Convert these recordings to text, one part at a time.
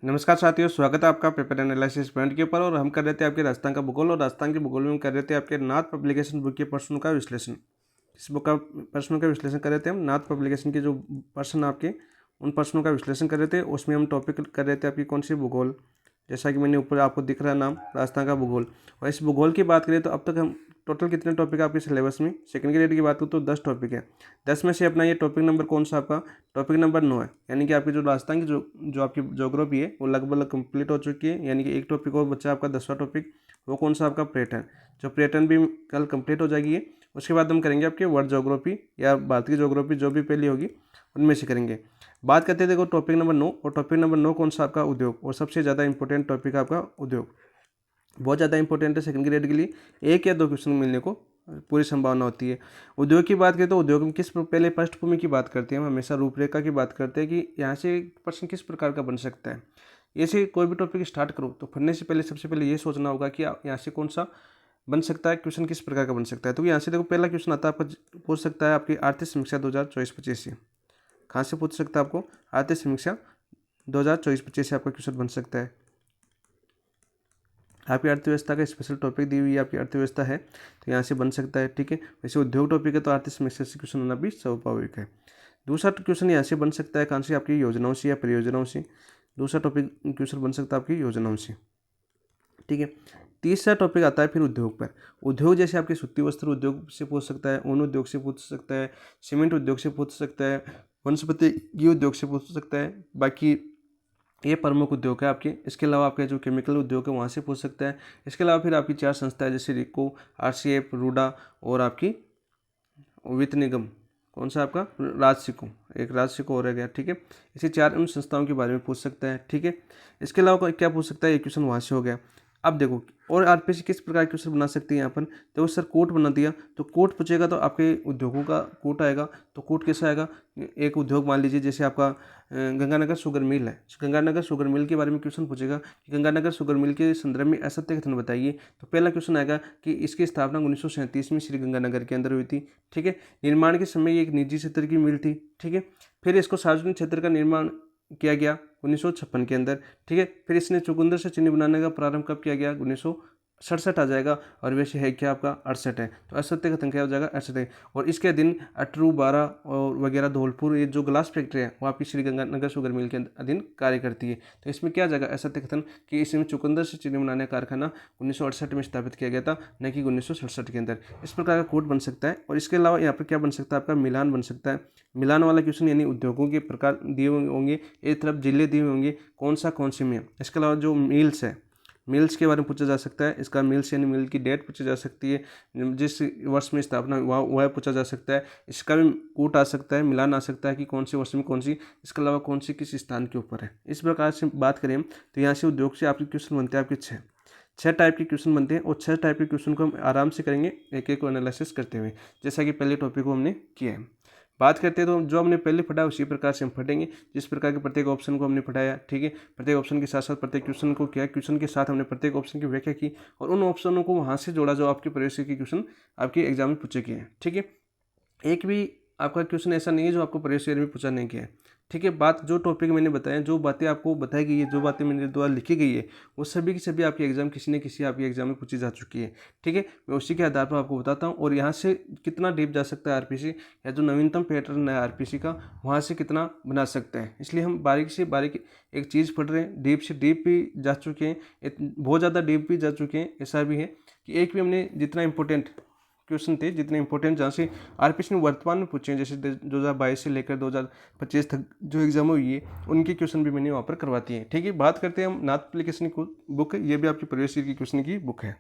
नमस्कार साथियों, स्वागत है आपका पेपर एनालिसिस पॉइंट के ऊपर। और हम कर रहे थे आपके राजस्थान का भूगोल, और राजस्थान के भूगोल में हम कर रहे थे आपके नाथ पब्लिकेशन बुक के प्रश्नों का विश्लेषण। इस बुक का प्रश्नों का विश्लेषण कर रहे थे हम। नाथ पब्लिकेशन के जो प्रश्न आपके, उन प्रश्नों का विश्लेषण कर रहे थे। उसमें हम टॉपिक कर रहे थे आपकी कौन सी भूगोल, जैसा कि मैंने ऊपर आपको दिख रहा है नाम, राजस्थान का भूगोल। और इस भूगोल की बात करें तो अब तक हम टोटल कितने टॉपिक आपके सिलेबस में, सेकंड ग्रेड की बात करूँ तो 10 टॉपिक है। 10 में से अपना ये टॉपिक नंबर कौन सा आपका, टॉपिक नंबर 9 है। यानी कि आपकी जो राजस्थान की जो आपकी ज्योग्राफी है वो लगभग कंप्लीट हो चुकी है। यानी कि एक टॉपिक और बच्चा आपका 10वां टॉपिक, वो कौन सा आपका पर्यटन। जो पर्यटन भी कल कंप्लीट हो जाएगी है। उसके बाद हम करेंगे आपके वर्ल्ड ज्योग्राफी या भारतीय ज्योग्राफी, जो भी पहली होगी उनमें से करेंगे। बात करते हैं देखो टॉपिक नंबर 9, और टॉपिक नंबर 9 कौन सा आपका, उद्योग। और सबसे ज़्यादा इंपॉर्टेंट टॉपिक आपका उद्योग, बहुत ज़्यादा इंपॉर्टेंट है सेकंड ग्रेड के लिए। 1 या 2 क्वेश्चन मिलने को पूरी संभावना होती है। उद्योग की बात करें तो उद्योग में पहले पृष्ठभूमि की बात करते हैं हम, हमेशा रूपरेखा की बात करते हैं कि यहाँ से प्रश्न किस प्रकार का बन सकता है। ऐसे कोई भी टॉपिक स्टार्ट करो तो पढ़ने से पहले सबसे पहले ये सोचना होगा कि यहाँ से कौन सा बन सकता है, क्वेश्चन किस प्रकार का बन सकता है। तो यहाँ से देखो पहला क्वेश्चन आता है आपका, पूछ सकता है आपकी आर्थिक समीक्षा 2024-25 से। कहाँ से पूछ सकता है आपको, आर्थिक समीक्षा 2024-25 से आपका क्वेश्चन बन सकता है। आपकी अर्थव्यवस्था का स्पेशल टॉपिक दी हुई है, आपकी अर्थव्यवस्था है तो यहाँ से बन सकता है। ठीक है, वैसे उद्योग टॉपिक है तो आर्थिक समीक्षा से क्वेश्चन होना भी स्वाभाविक है। दूसरा क्वेश्चन यहाँ से बन सकता है कहाँ से, आपकी योजनाओं से या परियोजनाओं से। दूसरा टॉपिक क्वेश्चन बन सकता है आपकी योजनाओं से। ठीक है, तीसरा टॉपिक आता है फिर उद्योग पर। उद्योग जैसे आपके सूती वस्त्र उद्योग से पूछ सकता है, ऊन उद्योग से पूछ सकता है, सीमेंट उद्योग से पूछ सकता है, वनस्पति उद्योग से पूछ सकता है। बाकी ये प्रमुख उद्योग है आपके। इसके अलावा आपके जो केमिकल उद्योग है वहाँ से पूछ सकता है। इसके अलावा फिर आपकी 4 संस्थाएं जैसे रिको, आरसीएफ, रूडा और आपकी वित्त निगम, कौन सा आपका राजसिको, एक राजसिको हो रह गया। ठीक है, इसी 4 उन संस्थाओं के बारे में पूछ सकता है। ठीक है, इसके अलावा क्या पूछ सकता है, एक क्वेश्चन वहाँ से हो गया। अब देखो और आरपीसी किस प्रकार के क्वेश्चन बना सकती है यहाँ पर। देखो सर कोट बना दिया तो कोट पूछेगा तो आपके उद्योगों का कोट आएगा। तो कोट कैसा आएगा, एक उद्योग मान लीजिए जैसे आपका गंगानगर शुगर मिल है। गंगानगर शुगर मिल के बारे में क्वेश्चन पूछेगा कि गंगानगर शुगर मिल के संदर्भ में असत्य कथन बताइए। तो पहला क्वेश्चन आएगा कि इसकी स्थापना 1937 में श्री गंगानगर के अंदर हुई थी। ठीक है, निर्माण के समय ये एक निजी क्षेत्र की मिल थी। ठीक है, फिर इसको सार्वजनिक क्षेत्र का निर्माण किया गया 1956 के अंदर। ठीक है, फिर इसने चुकंदर से चीनी बनाने का प्रारंभ कब किया गया, 1967 आ जाएगा। और वैसे है क्या आपका 68 है, तो असत्य कथन क्या हो जाएगा 68 है। और इसके अधीन अटरू, बारा और वगैरह धौलपुर, ये जो ग्लास फैक्ट्री है वो आपकी श्री गंगानगर शुगर मिल के अधीन कार्य करती है। तो इसमें क्या आ जाएगा असत्य कथन कि इसमें चुकंदर से चीनी बनाने का कारखाना 1968 में स्थापित किया गया था, न कि 1967 के अंदर। इस प्रकार का कोड बन सकता है। और इसके अलावा यहाँ पर क्या बन सकता है आपका, मिलान बन सकता है। मिलान वाला क्वेश्चन यानी उद्योगों के प्रकार दिए होंगे, एक तरफ जिले दिए होंगे, कौन सी में है। इसके अलावा जो मिल्स है, मिल्स के बारे में पूछा जा सकता है। इसका मिल्स यानी मिल की डेट पूछी जा सकती है, जिस वर्ष में स्थापना वह पूछा जा सकता है। इसका भी कूट आ सकता है, मिलान आ सकता है कि कौन से वर्ष में कौन सी, इसके अलावा कौन सी किस स्थान के ऊपर है। इस प्रकार से बात करें तो यहाँ से उद्योग से आपके क्वेश्चन बनते हैं आपके 6 टाइप के क्वेश्चन बनते हैं। और 6 टाइप के क्वेश्चन को हम आराम से करेंगे एक एक को एनालिसिस करते हुए, जैसा कि पहले टॉपिक को हमने किया है। बात करते हैं तो जो हमने पहले पढ़ा उसी प्रकार से हम पढ़ेंगे, जिस प्रकार के प्रत्येक ऑप्शन को हमने पढ़ाया। ठीक है, प्रत्येक ऑप्शन के साथ साथ प्रत्येक क्वेश्चन को किया, क्वेश्चन के साथ हमने प्रत्येक ऑप्शन की व्याख्या की और उन ऑप्शनों को वहाँ से जोड़ा जो आपके प्रवेश के क्वेश्चन आपके एग्जाम में पूछे गए हैं। ठीक है, एक भी आपका क्वेश्चन ऐसा नहीं है जो आपको प्रवेश में पूछा नहीं गया है। ठीक है, बात जो टॉपिक मैंने बताया, जो बातें आपको बताई गई है, जो बातें मेरे द्वारा लिखी गई है, वो सभी की सभी आपके एग्जाम किसी न किसी आपके एग्जाम में पूछी जा चुकी है। ठीक है, मैं उसी के आधार पर आपको बताता हूँ। और यहाँ से कितना डीप जा सकता है आरपीसी, या जो नवीनतम पैटर्न है आरपीसी का, वहाँ से कितना बना सकते हैं। इसलिए हम बारीक से बारीक एक चीज़ पढ़ रहे हैं, डीप से डीप भी जा चुके हैं, बहुत ज़्यादा डीप भी जा चुके हैं। ऐसा भी है कि एक भी हमने जितना इंपॉर्टेंट क्वेश्चन थे, जितने इंपॉर्टेंट जहाँ से आरपीसी ने वर्तमान में पूछे हैं, जैसे 2022 से लेकर 2025 तक जो एग्जाम हुई है, उनके क्वेश्चन भी मैंने वहाँ पर करवाती है। ठीक है, बात करते हैं हम नाथ एप्लीकेशन की बुक है, ये भी आपकी प्रवेश की क्वेश्चन की बुक है,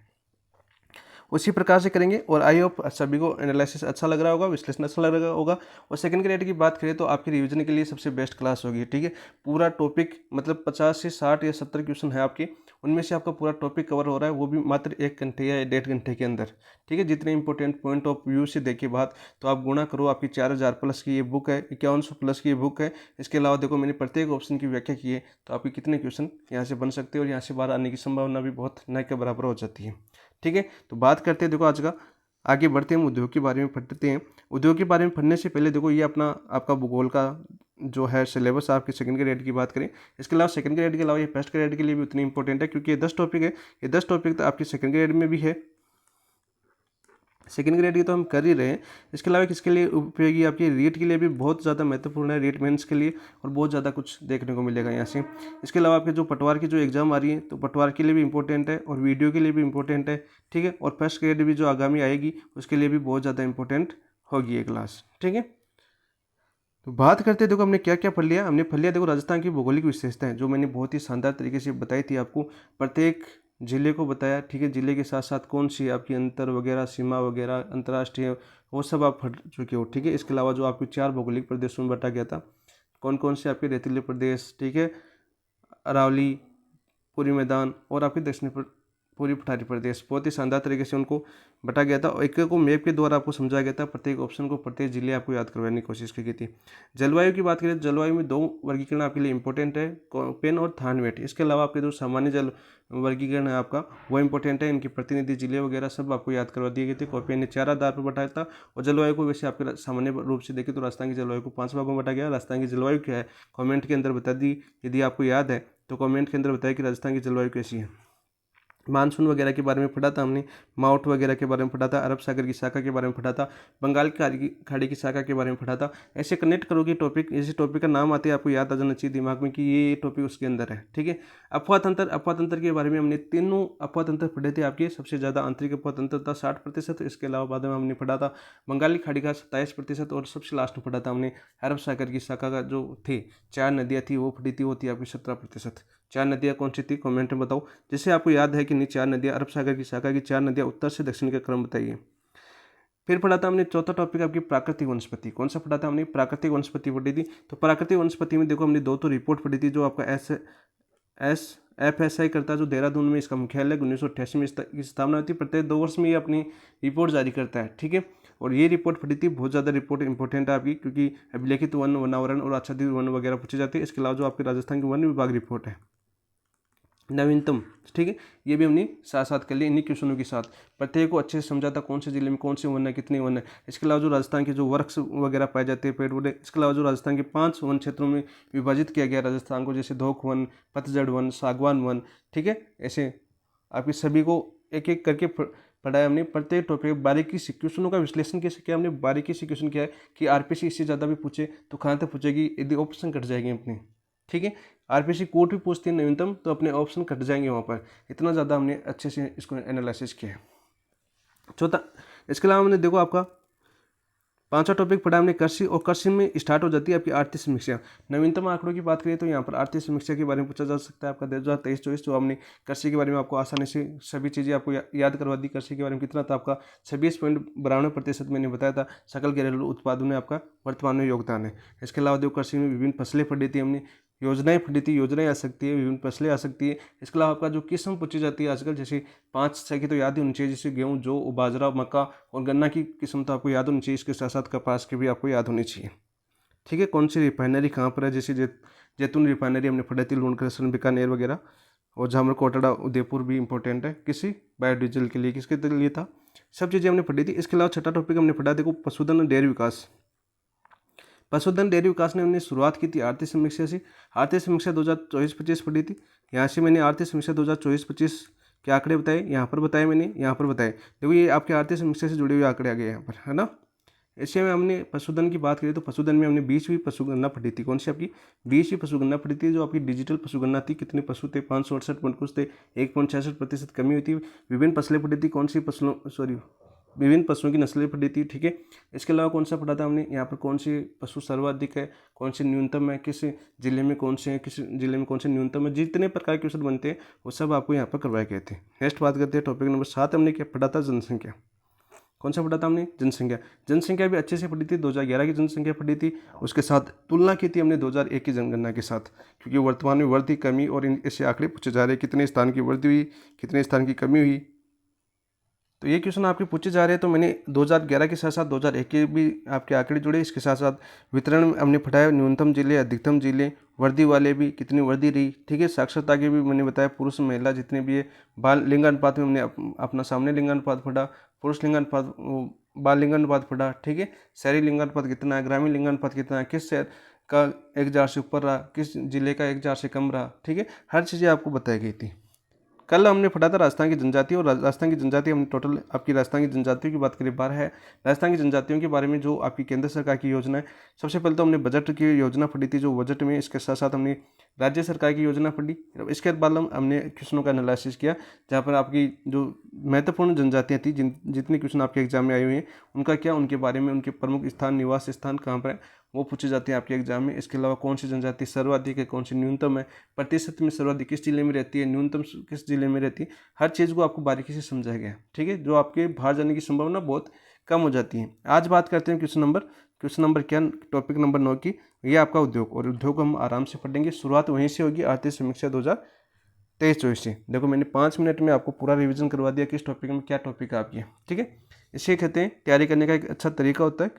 उसी प्रकार से करेंगे। और आई होप सभी को एनालिसिस अच्छा लग रहा होगा, विश्लेषण अच्छा लग रहा होगा। और सेकंड ग्रेड की बात करें तो आपकी रिवीजन के लिए सबसे बेस्ट क्लास होगी। ठीक है, पूरा टॉपिक मतलब 50 से 60 या 70 क्वेश्चन है आपके, उनमें से आपका पूरा टॉपिक कवर हो रहा है, वो भी मात्र 1 घंटे या 1.5 घंटे के अंदर। ठीक है, जितने इंपॉर्टेंट पॉइंट ऑफ व्यू से देखिए बात, तो आप गुणा करो, आपकी 4000 प्लस की ये बुक है, 5100 प्लस की ये बुक है। इसके अलावा देखो मैंने प्रत्येक ऑप्शन की व्याख्या की है, तो आपके कितने क्वेश्चन यहाँ से बन सकते हैं और यहाँ से बाहर आने की संभावना भी बहुत न के बराबर हो जाती है। ठीक है, तो बात करते हैं देखो आज का, आगे बढ़ते हैं, उद्योग के बारे में पढ़ते हैं। उद्योग के बारे में पढ़ने से पहले देखो ये अपना आपका भूगोल का जो है सिलेबस आपके सेकंड ग्रेड की बात करें। इसके अलावा सेकंड ग्रेड के अलावा ये फर्स्ट ग्रेड के लिए भी उतनी इंपॉर्टेंट है, क्योंकि ये 10 टॉपिक है। ये 10 टॉपिक तो आपकी सेकंड ग्रेड में भी है, सेकंड ग्रेड की तो हम कर ही रहे हैं। इसके अलावा किसके लिए उपयोगी, आपकी रीट के लिए भी बहुत ज़्यादा महत्वपूर्ण है, रीट मेंस के लिए, और बहुत ज़्यादा कुछ देखने को मिलेगा यहाँ से। इसके अलावा आपके जो पटवार की जो एग्ज़ाम आ रही है, तो पटवार के लिए भी इंपॉर्टेंट है और वीडियो के लिए भी इंपॉर्टेंट है, ठीक है। और फर्स्ट ग्रेड भी जो आगामी आएगी उसके लिए भी बहुत ज़्यादा इंपॉर्टेंट होगी ये क्लास, ठीक है। तो बात करते हैं, देखो हमने क्या क्या पढ़ लिया। हमने पढ़ लिया देखो राजस्थान की भौगोलिक विशेषताएं, जो मैंने बहुत ही शानदार तरीके से बताई थी आपको, प्रत्येक जिले को बताया, ठीक है। जिले के साथ साथ कौन सी आपकी अंतर वगैरह, सीमा वगैरह, अंतर्राष्ट्रीय, वो सब आप पढ़ चुके हो, ठीक है। इसके अलावा जो आपके 4 भौगोलिक प्रदेशों में बांटा गया था, कौन कौन से आपके रेतीले प्रदेश, ठीक है, अरावली, पूरी मैदान और आपके दक्षिणी पूरी पठारी प्रदेश, बहुत ही शानदार तरीके से उनको बटा गया था। और एक को मैप के द्वारा आपको समझाया गया था, प्रत्येक ऑप्शन को, प्रत्येक जिले आपको याद करवाने की कोशिश की गई थी। जलवायु की बात करें, जलवायु में 2 वर्गीकरण आपके लिए इंपॉर्टेंट है, कोपेन और थानवेट। इसके अलावा आपके जो सामान्य जल वर्गीकरण है आपका, वो इंपॉर्टेंट है। इनके प्रतिनिधि जिले वगैरह सब आपको याद करवा दिए गए थे। कोपेन ने 4 आधार पर बताया था, और जलवायु को वैसे आपके सामान्य रूप से देखें तो राजस्थान की जलवायु को 5 भागों में बांटा गया। राजस्थान की जलवायु क्या है, कॉमेंट के अंदर बता दी, यदि आपको याद है तो कॉमेंट के अंदर बताया कि राजस्थान की जलवायु कैसी है। मानसून वगैरह के बारे में पढ़ा था हमने, माउट वगैरह के बारे में पढ़ा था, अरब सागर की शाखा के बारे में पढ़ा था, बंगाल की खाड़ी की शाखा के बारे में पढ़ा था। ऐसे कनेक्ट करोगे टॉपिक, इसी टॉपिक का नाम आते ही आपको याद आ जाना चाहिए दिमाग में कि ये टॉपिक उसके अंदर है, ठीक है। अफवाह तंत्र के बारे में हमने तीनों अफवाह तंत्र पढ़े थे आपके। सबसे ज़्यादा आंतरिक अफवाह तंत्र था 60%, इसके अलावा बाद में हमने पढ़ा था बंगाली खाड़ी का 27%, और सबसे लास्ट में पढ़ा था हमने अरब सागर की शाखा का जो थे 4 नदियाँ थी वो पढ़ी थी, वो थी आपकी 17%। 4 नदियाँ कौन सी थी, कमेंट में बताओ। जैसे आपको याद है कि नहीं, 4 नदियाँ, अरब सागर की शाखा की 4 नदियाँ, उत्तर से दक्षिण का क्रम बताइए। फिर पढ़ा था हमने चौथा टॉपिक आपकी प्राकृतिक वनस्पति। कौन सा पढ़ा था हमने, प्राकृतिक वनस्पति पढ़ी थी। तो प्राकृतिक वनस्पति में देखो हमने 2 तो रिपोर्ट पढ़ी थी, जो आपका FSI करता है, जो देहरादून में इसका मुख्यालय 1988 में इसकी स्थापना हुई थी। प्रत्येक 2 वर्ष में ये अपनी रिपोर्ट जारी करता है, ठीक है। और ये रिपोर्ट पढ़ी थी, बहुत ज़्यादा रिपोर्ट इंपॉर्टेंट है आपकी, क्योंकि अभिलेखित वन, वनावरण और आच्छादित वन वगैरह पूछे जाते हैं। इसके अलावा जो आपके राजस्थान की वन विभाग रिपोर्ट है नवीनतम, ठीक है, ये भी हमने साथ साथ कर लिए इन्हीं क्वेश्चनों के साथ। प्रत्येक को अच्छे से समझा था, कौन से जिले में कौन से वन है, कितने वन है। इसके अलावा जो राजस्थान के जो वृक्ष वगैरह पाए जाते हैं, पेड़ पौधे, इसके अलावा जो राजस्थान के 5 वन क्षेत्रों में विभाजित किया गया राजस्थान को, जैसे धोख वन, पतझड़ वन, सागवान वन, ठीक है। ऐसे आपके सभी को एक एक करके पढ़ाया हमने। प्रत्येक टॉपिक बारीकी से क्वेश्चनों का विश्लेषण कैसे किया हमने, बारीकी से क्वेश्चन किया है कि आरपीसी इससे ज़्यादा भी पूछे तो कहाँ तक पूछेगी, यदि ऑप्शन कट जाएंगे अपने, ठीक है। आरपीसी कोड भी पूछती है न्यूनतम, तो अपने ऑप्शन कट जाएंगे वहाँ पर। इतना ज़्यादा हमने अच्छे से इसको एनालिसिस किया है। चौथा, इसके अलावा हमने देखो आपका 5वां टॉपिक पढ़ा हमने कृषि, और कृषि में स्टार्ट हो जाती है आपकी आर्थिक समीक्षा। नवीनतम आंकड़ों की बात करें तो यहाँ पर आर्थिक समीक्षा के बारे में पूछा जा सकता है आपका 2023-24, जो हमने कृषि के बारे में आपको आसानी से सभी चीज़ें आपको याद करवा दी। कृषि के बारे में कितना था आपका 26.92% मैंने बताया था, सकल घरेलू उत्पादन में आपका वर्तमान में योगदान है। इसके अलावा देखो कृषि में विभिन्न फसलें पढ़ी थी हमने, योजनाएं पढ़ी थी, योजनाएं आ सकती है, विभिन्न फसलें आ सकती है। इसके अलावा आपका जो किस्म पूछी जाती है आजकल, जैसे 5-6 की तो याद ही होनी चाहिए, जैसे गेहूँ, जौ, बाजरा, मक्का और गन्ना की किस्म तो आपको याद होनी चाहिए। इसके साथ साथ कपास की भी आपको याद होनी चाहिए, ठीक है। कौन सी रिफाइनरी कहाँ पर है, जैसे जैतून रिफाइनरी हमने पढ़ी थी, लूणकरसन, बीकानेर वगैरह, और झामर, कोटड़ा, उदयपुर भी इंपॉर्टेंट है किसी बायोडीजल के लिए, किसके लिए था, सब चीज़ें हमने पढ़ी थी। इसके अलावा 6ठा टॉपिक हमने पढ़ा देखो पशुधन और डेयरी विकास। पशुधन डेयरी विकास ने हमने शुरुआत की थी आर्थिक समीक्षा से। आर्थिक समीक्षा 2024-25 पढ़ी थी। यहाँ से मैंने आर्थिक समीक्षा 2024-25 के आंकड़े बताए, यहाँ पर बताए मैंने, यहाँ पर बताए। देखो ये आपके आर्थिक समीक्षा से जुड़े हुए आंकड़े आ गए यहाँ पर, है ना। इससे में हमने पशुधन की बात करी तो पशुधन में हमने 20वीं पशुगणना पढ़ी थी। कौन सी आपकी 20वीं पशुगणना पढ़ी थी, जो आपकी डिजिटल पशुगणना थी। कितने पशु थे, 568 मन कुछ थे, 1.66% कमी हुई थी। विभिन्न फसलें पढ़ी थी, कौन सी विभिन्न पशुओं की नस्लें पढ़ी थी, ठीक है। इसके अलावा कौन सा पढ़ा था हमने, यहाँ पर कौन से पशु सर्वाधिक है, कौन से न्यूनतम है, किस जिले में कौन से हैं, किस जिले में कौन से न्यूनतम है। जितने प्रकार के क्वेश्चन बनते हैं वो सब आपको यहाँ पर करवाए गए थे। नेक्स्ट बात करते हैं टॉपिक नंबर 7, हमने क्या पढ़ा था, जनसंख्या। कौन सा पढ़ा था हमने, जनसंख्या। जनसंख्या भी अच्छे से पढ़ी थी, 2011 की जनसंख्या पढ़ी थी, उसके साथ तुलना की थी हमने 2001 की जनगणना के साथ, क्योंकि वर्तमान में वृद्धि, कमी और ऐसे आंकड़े पूछे जा रहे हैं, कितने स्थान की वृद्धि हुई, कितने स्थान की कमी हुई। तो ये क्वेश्चन आपके पूछे जा रहे हैं। तो मैंने 2011 के साथ साथ 2001 के भी आपके आंकड़े जुड़े। इसके साथ साथ वितरण हमने पढ़ाया, न्यूनतम जिले, अधिकतम जिले, वृद्धि वाले भी, कितनी वृद्धि रही, ठीक है। साक्षरता के भी मैंने बताया, पुरुष महिला जितने भी है। बाल लिंगानुपात में हमने अपना सामने लिंगानुपात पढ़ा, पुरुष लिंगानुपात, बाल लिंगानुपात पढ़ा, ठीक है। शहरी लिंगानुपात कितना है, ग्रामीण लिंगानुपात कितना है, किस शहर का 1000 से ऊपर रहा, किस जिले का 1000 से कम रहा, ठीक है, हर चीज़ें आपको बताई गई थी। कल हमने पढ़ा था राजस्थान की जनजाति, और राजस्थान की जनजाति हमने टोटल आपकी राजस्थान की जनजातियों की बात करी। बार है राजस्थान की जनजातियों के बारे में जो आपकी केंद्र सरकार की योजना है। सबसे पहले तो हमने बजट की योजना पढ़ी थी, जो बजट में, इसके साथ साथ हमने राज्य सरकार की योजना पढ़ी। इसके बाद हमने क्वेश्चनों का एनालिसिस किया, जहाँ पर आपकी जो महत्वपूर्ण जनजातियाँ थी, जितने क्वेश्चन आपके एग्जाम में आए हुए हैं, उनका क्या, उनके बारे में, उनके प्रमुख स्थान, निवास स्थान कहाँ पर है, वो पूछे जाते हैं आपके एग्जाम में। इसके अलावा कौन सी जनजाति सर्वाधिक है, कौन सी न्यूनतम है, प्रतिशत में सर्वाधिक किस जिले में रहती है, न्यूनतम किस जिले में रहती है, हर चीज़ को आपको बारीकी से समझाया गया है, ठीक है, जो आपके बाहर जाने की संभावना बहुत कम हो जाती है। आज बात करते हैं क्वेश्चन नंबर क्या, टॉपिक नंबर 9 की। ये आपका उद्योग, और उद्योग हम आराम से पढ़ेंगे। शुरुआत वहीं से होगी, आर्थिक समीक्षा 2023-24 से। देखो मैंने 5 मिनट में आपको पूरा रिवीजन करवा दिया किस टॉपिक में क्या टॉपिक है आपकी, ठीक है। इसे कहते हैं तैयारी करने का एक अच्छा तरीका होता है,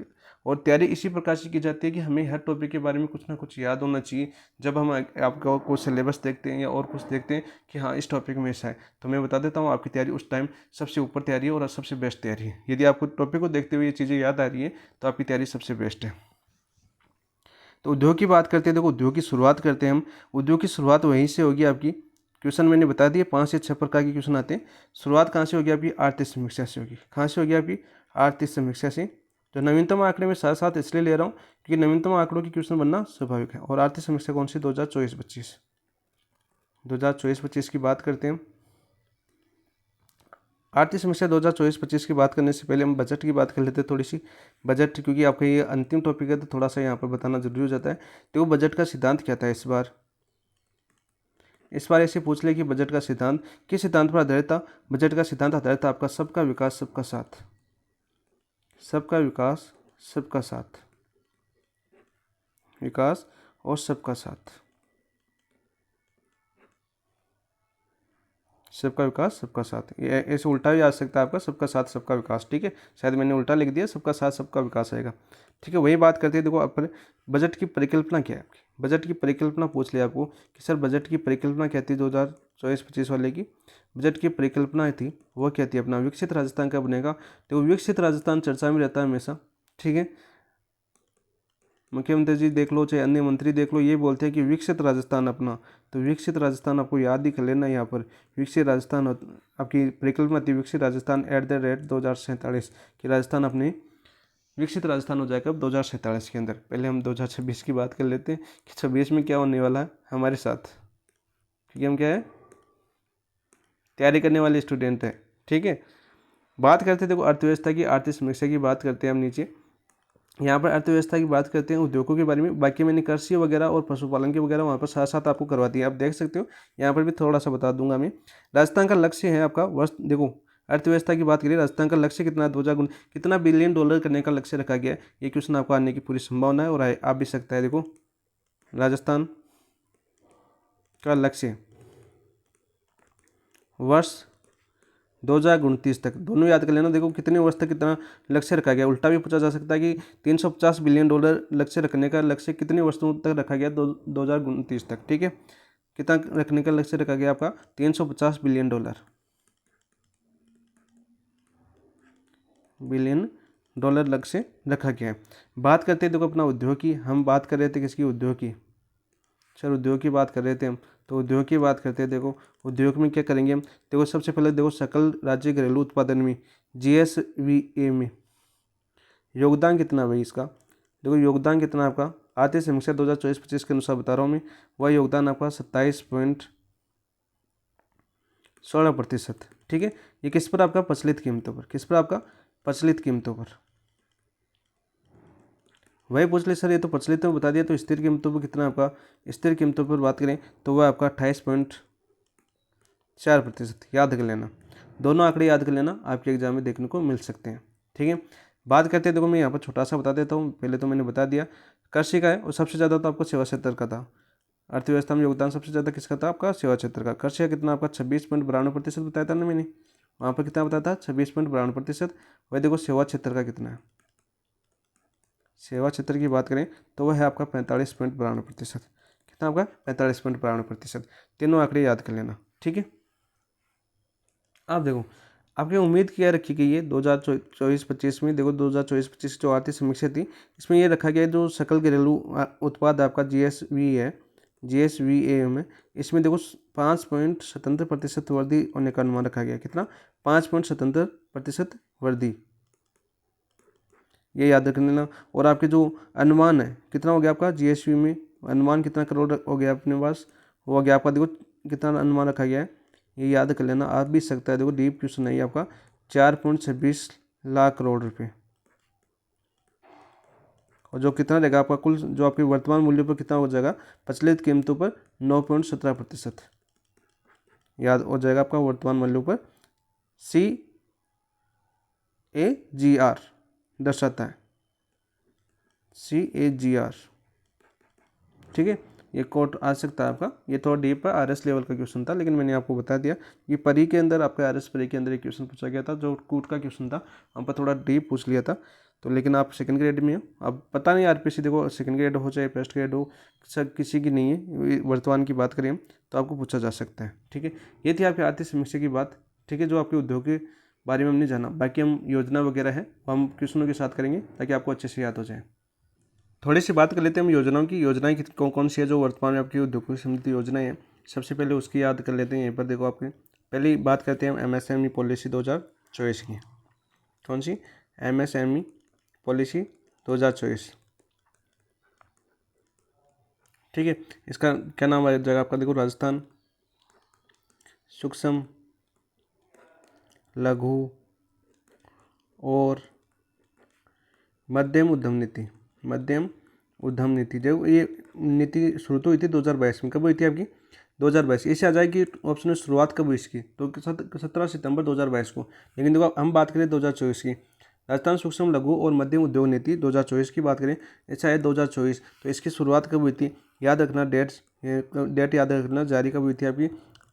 और तैयारी इसी प्रकार से की जाती है कि हमें हर टॉपिक के बारे में कुछ ना कुछ याद होना चाहिए। जब हम आपका कोई सिलेबस देखते हैं या और कुछ देखते हैं कि हाँ इस टॉपिक में ऐसा है, तो मैं बता देता हूँ आपकी तैयारी उस टाइम सबसे ऊपर तैयारी है और सबसे बेस्ट तैयारी है। यदि आपको टॉपिक को देखते हुए ये चीज़ें याद आ रही है तो आपकी तैयारी सबसे बेस्ट है। तो उद्योग की बात करते हैं। देखो उद्योग की शुरुआत करते हैं हम। उद्योग की शुरुआत वहीं से होगी आपकी। क्वेश्चन मैंने बता दिए 5 से 6 प्रकार के क्वेश्चन आते हैं। शुरुआत कहाँ से होगी आपकी, आर्थिक समीक्षा से होगी। कहाँ से होगी आपकी, आर्थिक समीक्षा से। तो नवीनतम आंकड़े में साथ साथ इसलिए ले रहा हूँ क्योंकि नवीनतम आंकड़ों की क्वेश्चन बनना स्वाभाविक है। और आर्थिक समीक्षा कौन सी, 2024-25 की बात करते हैं। आर्थिक समीक्षा 2024-25 की बात करने से पहले हम बजट की बात कर लेते हैं थोड़ी सी। बजट, क्योंकि आपका ये अंतिम टॉपिक है तो थोड़ा सा यहाँ पर बताना जरूरी हो जाता है। तो बजट का सिद्धांत क्या था इस बार ऐसे पूछ ले कि बजट का सिद्धांत किस सिद्धांत पर आधारित था। बजट का सिद्धांत आधारित था आपका सबका विकास सबका साथ। सबका विकास सबका साथ, विकास और सबका साथ, सबका विकास सबका साथ। ये ऐसे उल्टा भी आ सकता है आपका, सबका साथ सबका विकास, ठीक है। शायद मैंने उल्टा लिख दिया, सबका साथ सबका विकास आएगा, ठीक है। वही बात करते हैं। देखो अपन बजट की परिकल्पना क्या है आपकी, बजट की परिकल्पना पूछ लिया आपको कि सर बजट की परिकल्पना क्या थी 2024-25 वाले की। बजट की परिकल्पना थी वो क्या थी, अपना विकसित राजस्थान का बनेगा। तो विकसित राजस्थान चर्चा में रहता है हमेशा, ठीक है। मुख्यमंत्री जी देख लो, चाहे अन्य मंत्री देख लो, ये बोलते हैं कि विकसित राजस्थान अपना। तो विकसित राजस्थान आपको याद ही कर लेना यहाँ पर। विकसित राजस्थान आपकी परिकल्पना थी, विकसित राजस्थान @ 2047 कि राजस्थान अपने विकसित राजस्थान हो जाएगा 2047 के अंदर। पहले हम 2026 की बात कर लेते हैं कि 26 में क्या होने वाला है हमारे साथ, क्योंकि हम क्या है, तैयारी करने वाले स्टूडेंट हैं, ठीक है। बात करते हैं देखो अर्थव्यवस्था की, आर्थिक समीक्षा की बात करते हैं हम नीचे। यहाँ पर अर्थव्यवस्था की बात करते हैं, उद्योगों के बारे में। बाकी मैंने कृषि वगैरह और पशुपालन के वगैरह वहाँ पर साथ साथ आपको करवा दिया, आप देख सकते हो। यहाँ पर भी थोड़ा सा बता दूंगा मैं। राजस्थान का लक्ष्य है आपका वर्ष, देखो अर्थव्यवस्था की बात करिए, राजस्थान का लक्ष्य कितना, 2000 कितना बिलियन डॉलर करने का लक्ष्य रखा गया है। ये क्वेश्चन आपको आने की पूरी संभावना है और आ भी सकता है। देखो राजस्थान का लक्ष्य वर्ष 2029 तक, दोनों याद कर लेना। देखो कितने वर्ष तक कितना लक्ष्य रखा गया। उल्टा भी पूछा जा सकता है कि 350 बिलियन डॉलर लक्ष्य रखने का लक्ष्य कितने वर्षों तक रखा गया, 2029 तक, ठीक है। कितना रखने का लक्ष्य रखा गया आपका, 350 बिलियन डॉलर लक्ष्य रखा गया है। बात करते हैं देखो अपना उद्योग की। हम बात कर रहे थे किसकी, उद्योग की। चल उद्योग की बात कर रहे थे हम, तो उद्योग की बात करते हैं। देखो उद्योग में क्या करेंगे हम, देखो सबसे पहले देखो सकल राज्य घरेलू उत्पादन में, GSVA में योगदान कितना भाई इसका। देखो योगदान कितना आपका, आर्थिक समीक्षा 2024-25 के अनुसार बता रहा हूँ मैं। वह योगदान आपका 27.16%, ठीक है। ये किस पर, आपका प्रचलित कीमतों पर। किस पर आपका, प्रचलित कीमतों पर। वही पूछ ले सर ये तो प्रचलित में बता दिया, तो स्थिर कीमतों पर कितना आपका, स्थिर कीमतों पर बात करें तो वह आपका 28.4%। याद कर लेना, दोनों आंकड़े याद कर लेना, आपके एग्जाम में देखने को मिल सकते हैं, ठीक है। बात करते हैं, देखो मैं यहाँ पर छोटा सा बता देता हूँ। पहले तो मैंने बता दिया कृषि का है, और सबसे ज़्यादा तो आपको सेवा क्षेत्र का था। अर्थव्यवस्था में योगदान सबसे ज़्यादा किसका था, आपका सेवा क्षेत्र का। कृषि का कितना आपका 26.92% बताया था ना मैंने, वहाँ पर कितना बताया था, 26.92%। वही देखो सेवा क्षेत्र का कितना है, सेवा क्षेत्र की बात करें तो वह है आपका 45.92%। कितना आपका, 45.92%। तीनों आंकड़े याद कर लेना, ठीक है। आप देखो आपकी उम्मीद क्या रखी गई है 2024-25 में? देखो 2024-25 जो आर्थिक समीक्षा थी, इसमें ये रखा गया है जो सकल घरेलू उत्पाद आपका जीएसवी है, जीएसवीए में, इसमें देखो 5.77% वृद्धि होने का अनुमान रखा गया। कितना? 5.77% वृद्धि, ये याद रख लेना। और आपके जो अनुमान है कितना हो गया आपका जीएसवी में, अनुमान कितना करोड़ हो गया अपने पास, वो हो गया आपका, देखो कितना अनुमान रखा गया है, ये याद कर लेना, आ भी सकता है। देखो डीप क्वेश्चन है ये आपका, 4.26 लाख करोड़ रुपए। और जो कितना रहेगा आपका कुल, जो आपके वर्तमान मूल्य पर कितना हो जाएगा, प्रचलित कीमतों पर 9.17% याद हो जाएगा आपका वर्तमान मूल्यों पर। CAGR दर्शाता है, CAGR, ठीक है। ये कोट आ सकता है आपका, ये थोड़ा डीप है, आरएस लेवल का क्वेश्चन था, लेकिन मैंने आपको बता दिया ये परी के अंदर, आपका आरएस परी के अंदर एक क्वेश्चन पूछा गया था जो कूट का क्वेश्चन था, हम पर थोड़ा डीप पूछ लिया था। तो लेकिन आप सेकंड ग्रेड में हो, अब पता नहीं आरपीसी, देखो सेकंड ग्रेड हो चाहे फर्स्ट ग्रेड हो, सब किसी की नहीं है, वर्तमान की बात करें हम तो आपको पूछा जा सकता है, ठीक है। ये थी आपकी आर्थिक समीक्षा की बात, ठीक है, जो आपके उद्योग के बारे में हमने जाना। बाकी हम योजना वगैरह है हम क्वेश्चनों के साथ करेंगे ताकि आपको अच्छे से याद हो जाए। थोड़ी सी बात कर लेते हैं हम योजनाओं की। योजनाएं कौन कौन सी है जो वर्तमान में आपकी उद्योग से संबंधित योजनाएं हैं, सबसे पहले उसकी याद कर लेते हैं। यहीं पर देखो आपके पहली बात करते हैं MSME पॉलिसी 2024 की। कौन सी? MSME पॉलिसी 2024, ठीक है। इसका क्या नाम आ जाएगा आपका, देखो राजस्थान सूक्ष्म लघु और मध्यम उद्यम नीति, मध्यम उद्यम नीति। जब ये नीति शुरू तो हुई थी 2022 में, कब हुई थी आपकी? 2022। इसे आ जाएगी ऑप्शन में शुरुआत कब हुई इसकी, तो 17 सितंबर 2022 को। लेकिन देखो हम बात करें 2024 की, राजस्थान सूक्ष्म लघु और मध्यम उद्योग नीति 2024 की बात करें, ऐसा है 2024, तो इसकी शुरुआत कब हुई थी? याद रखना डेट याद रखना, जारी कब हुई थी आपकी?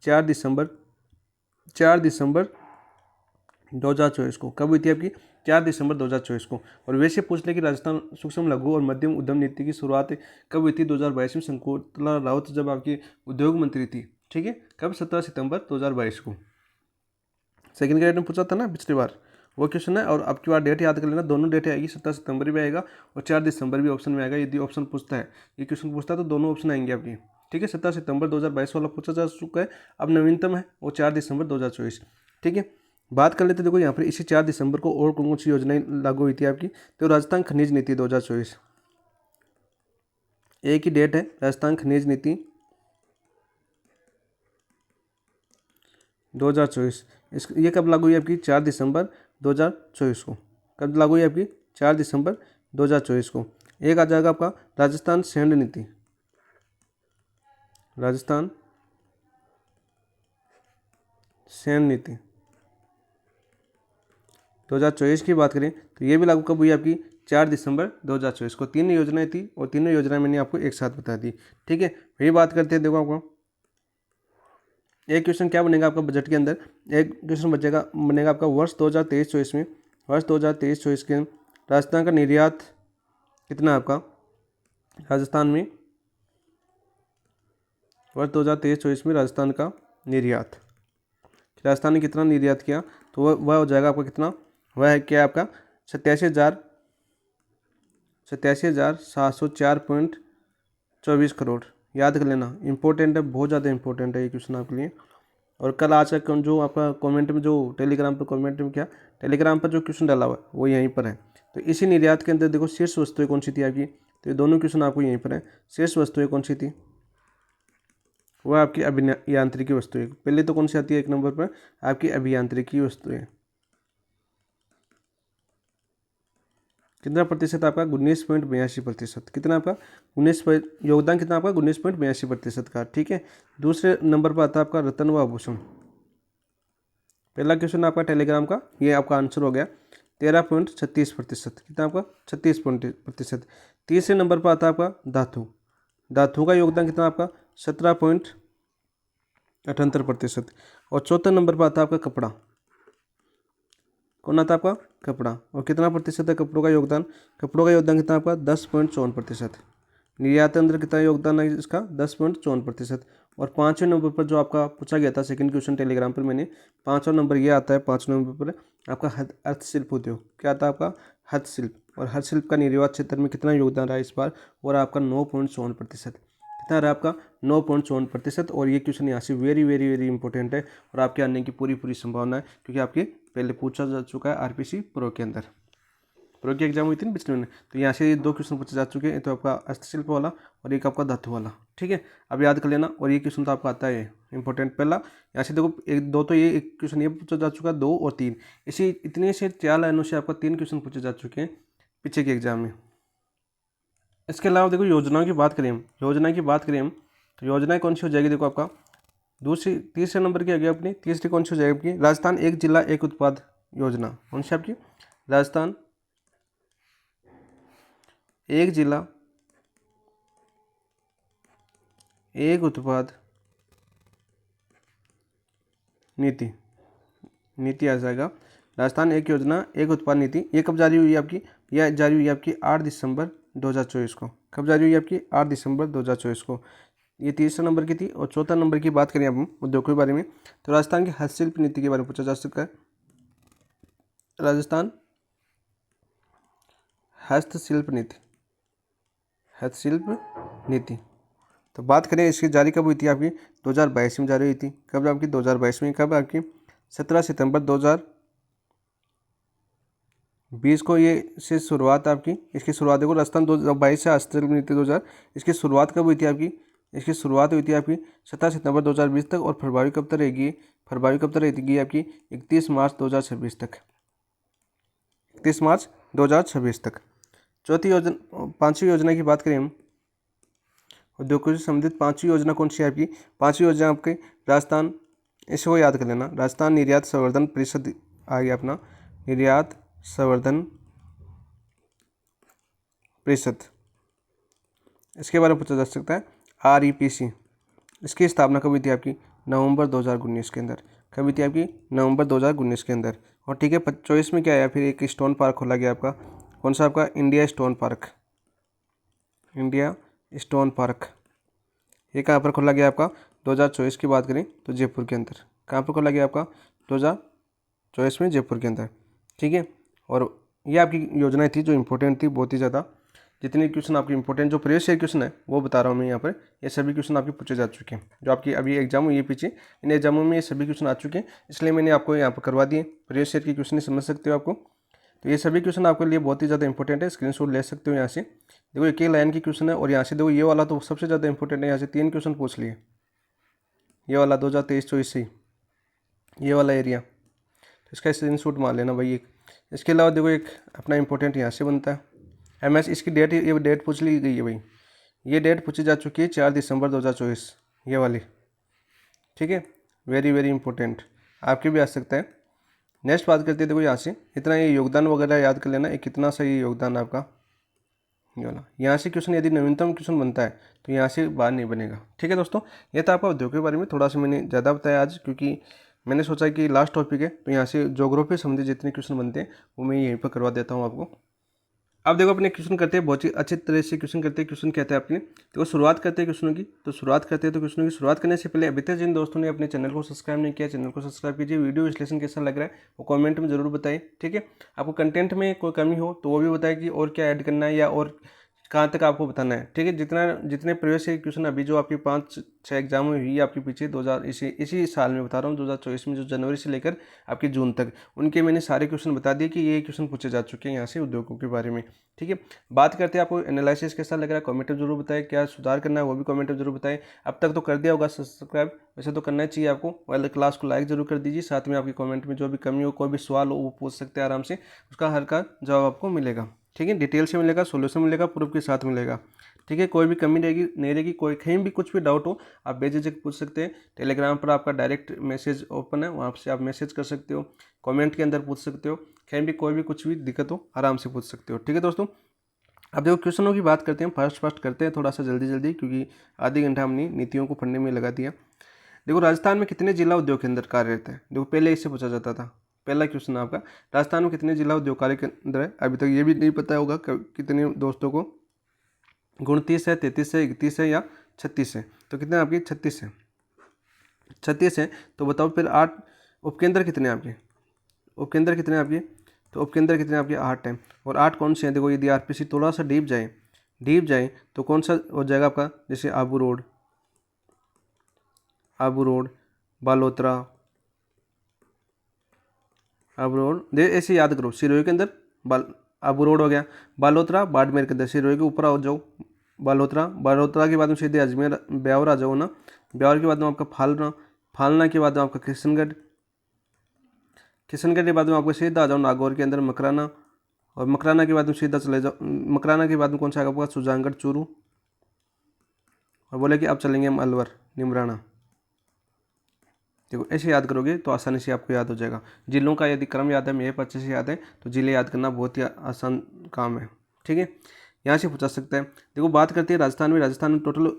4 दिसंबर 2024 को। कब हुई थी आपकी? 4 दिसंबर 2024 को। और वैसे पूछ ले कि राजस्थान सूक्ष्म लघु और मध्यम उद्यम नीति की शुरुआत कब हुई थी? 2022 में, शंकुतला राउत जब आपकी उद्योग मंत्री थी, ठीक है। कब? 17 सितंबर 2022 को। सेकंड ग्रेड में पूछा था ना पिछली बार, वो क्वेश्चन है। और अब की बार डेट याद कर लेना, दोनों डेट आएगी, 17 सितंबर भी आएगा और 4 दिसंबर भी ऑप्शन में आएगा। यदि ऑप्शन पूछता है, ये क्वेश्चन पूछता है तो दोनों ऑप्शन आएंगे आपकी, ठीक है। 17 सितंबर 2022 वाला पूछा जा चुका है, अब नवीनतम है वो 4 दिसंबर 2024, ठीक है। बात कर लेते देखो यहाँ पर इसी 4 दिसंबर को और कौन कौन सी योजनाएं लागू हुई थी आपकी, तो राजस्थान खनिज नीति 2024, एक ही डेट है, राजस्थान खनिज नीति 2024। ये कब लागू हुई आपकी? 4 दिसंबर 2024 को। कब लागू हुई आपकी? 4 दिसंबर 2024 को। एक आ जाएगा आपका राजस्थान सैंड नीति, राजस्थान सैंड नीति 2024 की बात करें तो ये भी लागू कब हुई आपकी? 4 दिसंबर 2024 को। तीन योजनाएं थी और तीनों योजनाएं मैंने आपको एक साथ बता दी, ठीक है। वही बात करते हैं, देखो आपको एक क्वेश्चन क्या बनेगा आपका बजट के अंदर, एक क्वेश्चन बनेगा आपका वर्ष 2023-24 में, वर्ष 2023-24 के राजस्थान का निर्यात कितना है आपका राजस्थान में, वर्ष 2023-24 में राजस्थान का निर्यात, राजस्थान ने कितना निर्यात किया, तो वह हो जाएगा आपका कितना, वह है क्या आपका 87,704.24 करोड़। याद कर लेना, इंपॉर्टेंट है, बहुत ज़्यादा इंपॉर्टेंट है ये क्वेश्चन आपके लिए। और कल आज का जो आपका कमेंट में, जो टेलीग्राम पर कमेंट में, क्या टेलीग्राम पर जो क्वेश्चन डाला हुआ है वो यहीं पर है। तो इसी निर्यात के अंदर देखो शीर्ष वस्तुएं कौन सी थी आपकी, तो ये दोनों क्वेश्चन आपको यहीं पर है। शीर्ष वस्तुएं कौन सी थी, वह आपकी अभियांत्रिकी वस्तुएं। पहले तो कौन सी आती है एक नंबर पर, आपकी अभियांत्रिकी वस्तुएं। कितना प्रतिशत आपका? 19.82%। कितना आपका? 19, योगदान कितना आपका? 19.82% का, ठीक है। दूसरे नंबर पर आता है आपका रत्न व आभूषण। पहला क्वेश्चन आपका टेलीग्राम का, ये आपका आंसर हो गया 13.36%। कितना आपका? 36%। तीसरे नंबर पर आता है आपका धातु, धातु का योगदान कितना आपका? 17.78%। और चौथे नंबर पर आता है आपका कपड़ा, कौन आता है आपका? कपड़ा। और कितना प्रतिशत है कपड़ों का योगदान? कपड़ों का योगदान कितना आपका? 10.54%। निर्यात अंदर कितना योगदान है इसका? 10.54%। और 5वें नंबर पर जो आपका पूछा गया था सेकंड क्वेश्चन टेलीग्राम पर मैंने, 5वां नंबर ये आता है। 5वें नंबर पर आपका हस्तशिल्प उद्योग क्या आता है आपका हस्तशिल्प, और हस्तशिल्प का निर्यात क्षेत्र में कितना योगदान रहा इस बार, और आपका 9.54%। कितना रहा आपका 9.54%। और ये क्वेश्चन यहाँ से वेरी वेरी वेरी इंपॉर्टेंट है और आपके आने की पूरी पूरी संभावना है, क्योंकि आपके पहले पूछा जा चुका है आरपीसी प्रो के अंदर। प्रो की एग्जाम हुई थी ना पिछले महीने, तो यहाँ से 2 क्वेश्चन पूछे जा चुके हैं, तो आपका हस्तशिल्प वाला और एक आपका धातु वाला। ठीक है, अब याद कर लेना। और ये क्वेश्चन तो आपका आता है इंपॉर्टेंट पहला। यहाँ से देखो एक दो तो ये एक क्वेश्चन ये पूछा जा चुका है, 2 और 3 इसी इतने से 4 लाइनों से आपका 3 क्वेश्चन पूछे जा चुके हैं पीछे के एग्जाम में। इसके अलावा देखो योजनाओं की बात करें हम, तो योजनाएं कौन सी हो जाएगी, देखो आपका तीसरे नंबर की आ गई अपनी, तीसरी कौन सी हो जाएगी आपकी, राजस्थान एक जिला एक उत्पाद योजना। कौन सी आपकी, राजस्थान एक जिला एक उत्पाद नीति आ जाएगा। राजस्थान एक योजना एक उत्पाद नीति, ये कब जारी हुई आपकी, यह जारी हुई आपकी 8 दिसंबर 2024 को। कब जारी हुई आपकी, 8 दिसंबर 2024 को। ये तीसरे नंबर की थी। और चौथा नंबर की बात करें हम उद्योग के बारे में, तो राजस्थान की हस्तशिल्प नीति के बारे में पूछा जा सकता है। राजस्थान हस्तशिल्प नीति, तो बात करें इसकी जारी कब हुई थी आपकी, 2022 में जारी हुई थी। कब आपकी, 2022 में। कब आपकी, 17 सितंबर 2020 को ये से शुरुआत आपकी, इसकी शुरुआत देखो राजस्थान 2022 से हस्तशिल्प नीति 2000, इसकी शुरुआत कब हुई थी आपकी, इसकी शुरुआत हुई थी आपकी 17 सितंबर 2020 तक, और फरवरी कब तक रहेगी, आपकी 31 मार्च 2026 तक, 31 मार्च 2026 तक। पांचवी योजना की बात करें हम, उद्योग से संबंधित पांचवी योजना कौन सी है आपकी, पांचवी योजना आपके राजस्थान, इसको याद कर लेना, राजस्थान निर्यात संवर्धन परिषद आ गया अपना, निर्यात संवर्धन परिषद, इसके बारे में पूछा जा सकता है। REPC, इसकी स्थापना कब हुई थी आपकी, नवंबर 2019 के अंदर। कब हुई थी आपकी, नवंबर 2019 के अंदर। और ठीक है, 24 में क्या आया फिर, एक स्टोन पार्क खोला गया आपका, कौन सा आपका, इंडिया स्टोन पार्क। ये कहाँ पर खोला गया आपका, 2024 की बात करें तो जयपुर के अंदर। कहाँ पर खोला गया आपका, 2024 में जयपुर के अंदर। ठीक है, और ये आपकी योजनाएं थी जो इंपॉर्टेंट थी बहुत ही ज़्यादा। जितने क्वेश्चन आपके इंपॉर्टेंट जो प्रीवियस ईयर क्वेश्चन है वो बता रहा हूँ मैं यहाँ पर, ये सभी क्वेश्चन आपके पूछे जा चुके हैं। जो आपकी अभी एग्जाम हुई है पीछे, इन एग्जामों में ये सभी क्वेश्चन आ चुके हैं, इसलिए मैंने आपको यहाँ पर करवा दिए। प्रीवियस ईयर की क्वेश्चन ही समझ सकते हो आपको, तो ये सभी क्वेश्चन आपके लिए बहुत ही ज़्यादा इंपॉर्टेंट है, स्क्रीनशॉट ले सकते हो यहाँ से। देखो एक ही लाइन की क्वेश्चन है, और यहाँ से देखो ये वाला तो सबसे ज़्यादा इंपॉर्टेंट है, यहाँ से 3 क्वेश्चन पूछ लिए, ये वाला 2023-24 से ये वाला एरिया, तो इसका स्क्रीनशॉट मार लेना भाई एक। इसके अलावा देखो एक अपना इंपॉर्टेंट यहाँ से बनता है MS, इसकी डेट, ये डेट पूछ ली गई है भाई, ये डेट पूछी जा चुकी है 4 दिसंबर 2024, ये वाली। ठीक है, वेरी वेरी इंपॉर्टेंट, आपके भी आ सकता है। नेक्स्ट बात करते हैं, देखो यहाँ से इतना ये योगदान वगैरह याद कर लेना, एक कितना सही योगदान आपका ये वाला। यहाँ से क्वेश्चन यदि नवीनतम क्वेश्चन बनता है तो यहाँ से बाहर नहीं बनेगा। ठीक है दोस्तों, ये था आपका उद्योग के बारे में, थोड़ा सा मैंने ज़्यादा बताया आज, क्योंकि मैंने सोचा कि लास्ट टॉपिक है, तो यहाँ से ज्योग्राफी संबंधित जितने क्वेश्चन बनते हैं वो मैं यहीं पर करवा देता हूँ आपको। अब देखो अपने क्वेश्चन करते हैं, बहुत ही अच्छे तरह से क्वेश्चन करते हैं। क्वेश्चन कहते हैं अपने, तो शुरुआत करते हैं क्वेश्चनों की, तो शुरुआत करने से पहले अभी तक जिन दोस्तों ने अपने चैनल को सब्सक्राइब नहीं किया, चैनल को सब्सक्राइब कीजिए। वीडियो विश्लेषण कैसा लग रहा है वो कमेंट में जरूर बताएं। ठीक है, आपको कंटेंट में कोई कमी हो तो वो भी बताएं कि और क्या ऐड करना है या और कहाँ तक आपको बताना है। ठीक है, जितने प्रीवियस ईयर क्वेश्चन अभी जो आपकी 5-6 एग्जाम हुई है आपके पीछे 2000 इसी साल में बता रहा हूँ, 2024 में, जो जनवरी से लेकर आपके जून तक, उनके मैंने सारे क्वेश्चन बता दिए कि ये क्वेश्चन पूछे जा चुके हैं यहाँ से उद्योगों के बारे में। ठीक है, बात करते हैं आपको एनालिसिस कैसा लग रहा है, कमेंट में जरूर बताएं, क्या सुधार करना है वो भी कमेंट में जरूर बताएं। अब तक तो कर दिया होगा सब्सक्राइब, वैसे तो करना चाहिए आपको, वाले क्लास को लाइक जरूर कर दीजिए। साथ में आपकी कमेंट में जो भी कमी हो, कोई भी सवाल हो वो पूछ सकते हैं आराम से, उसका हर का जवाब आपको मिलेगा। ठीक है, डिटेल से मिलेगा, सोल्यूशन मिलेगा, प्रूफ के साथ मिलेगा। ठीक है, कोई भी कमी रहेगी नहीं रहेगी, कोई कहीं भी कुछ भी डाउट हो आप बेझिझक पूछ सकते हैं। टेलीग्राम पर आपका डायरेक्ट मैसेज ओपन है, वहाँ से आप मैसेज कर सकते हो, कमेंट के अंदर पूछ सकते हो, कहीं भी कोई भी कुछ भी दिक्कत हो आराम से पूछ सकते हो। ठीक है दोस्तों, अब देखो क्वेश्चनों की बात करते हैं, फर्स्ट करते हैं थोड़ा सा जल्दी, क्योंकि आधी घंटा हमने नीतियों को पढ़ने में लगा दिया। देखो राजस्थान में कितने जिला उद्योग केंद्र कार्यरत है, देखो पहले इससे पूछा जाता था, पहला क्वेश्चन आपका राजस्थान में कितने जिला उद्योग कार्य केंद्र है। अभी तक ये भी नहीं पता होगा कितने दोस्तों को, 29 है, 33 है, 31 है या 36 है, तो कितने आपकी 36 है। 36 है, तो बताओ फिर 8 उपकेंद्र कितने हैं आपके, उपकेंद्र कितने हैं आपके, तो उपकेंद्र कितने हैं आपके 8 हैं। और 8 कौन से हैं, देखो यदि आरपीसी थोड़ा सा डीप जाए तो कौन सा हो जाएगा आपका, जैसे आबू रोड, बालोतरा, आबू रोड दे, ऐसे याद करो, सिरोही के अंदर आबू रोड हो गया, बालोतरा बाड़मेर के अंदर, सिरोही के ऊपर आ जाओ बालोतरा के बाद में सीधे अजमेर ब्यावर आ जाओ ना, ब्यावर के बाद में आपका फालना के बाद में आपका किशनगढ़ के बाद में आपको सीधा आ जाओ नागौर के अंदर मकराना, और मकराना के बाद में सीधा चले जाओ, मकराना के बाद में कौन सा आएगा आपका सुजानगढ़ चूरू, और बोले कि अब चलेंगे हम अलवर निमराना। देखो ऐसे याद करोगे तो आसानी से आपको याद हो जाएगा। जिलों का यदि क्रम याद है, मेरे अच्छे से याद है, तो जिले याद करना बहुत ही आसान काम है। ठीक है, यहाँ से पूछा सकता है। देखो बात करते हैं राजस्थान में टोटल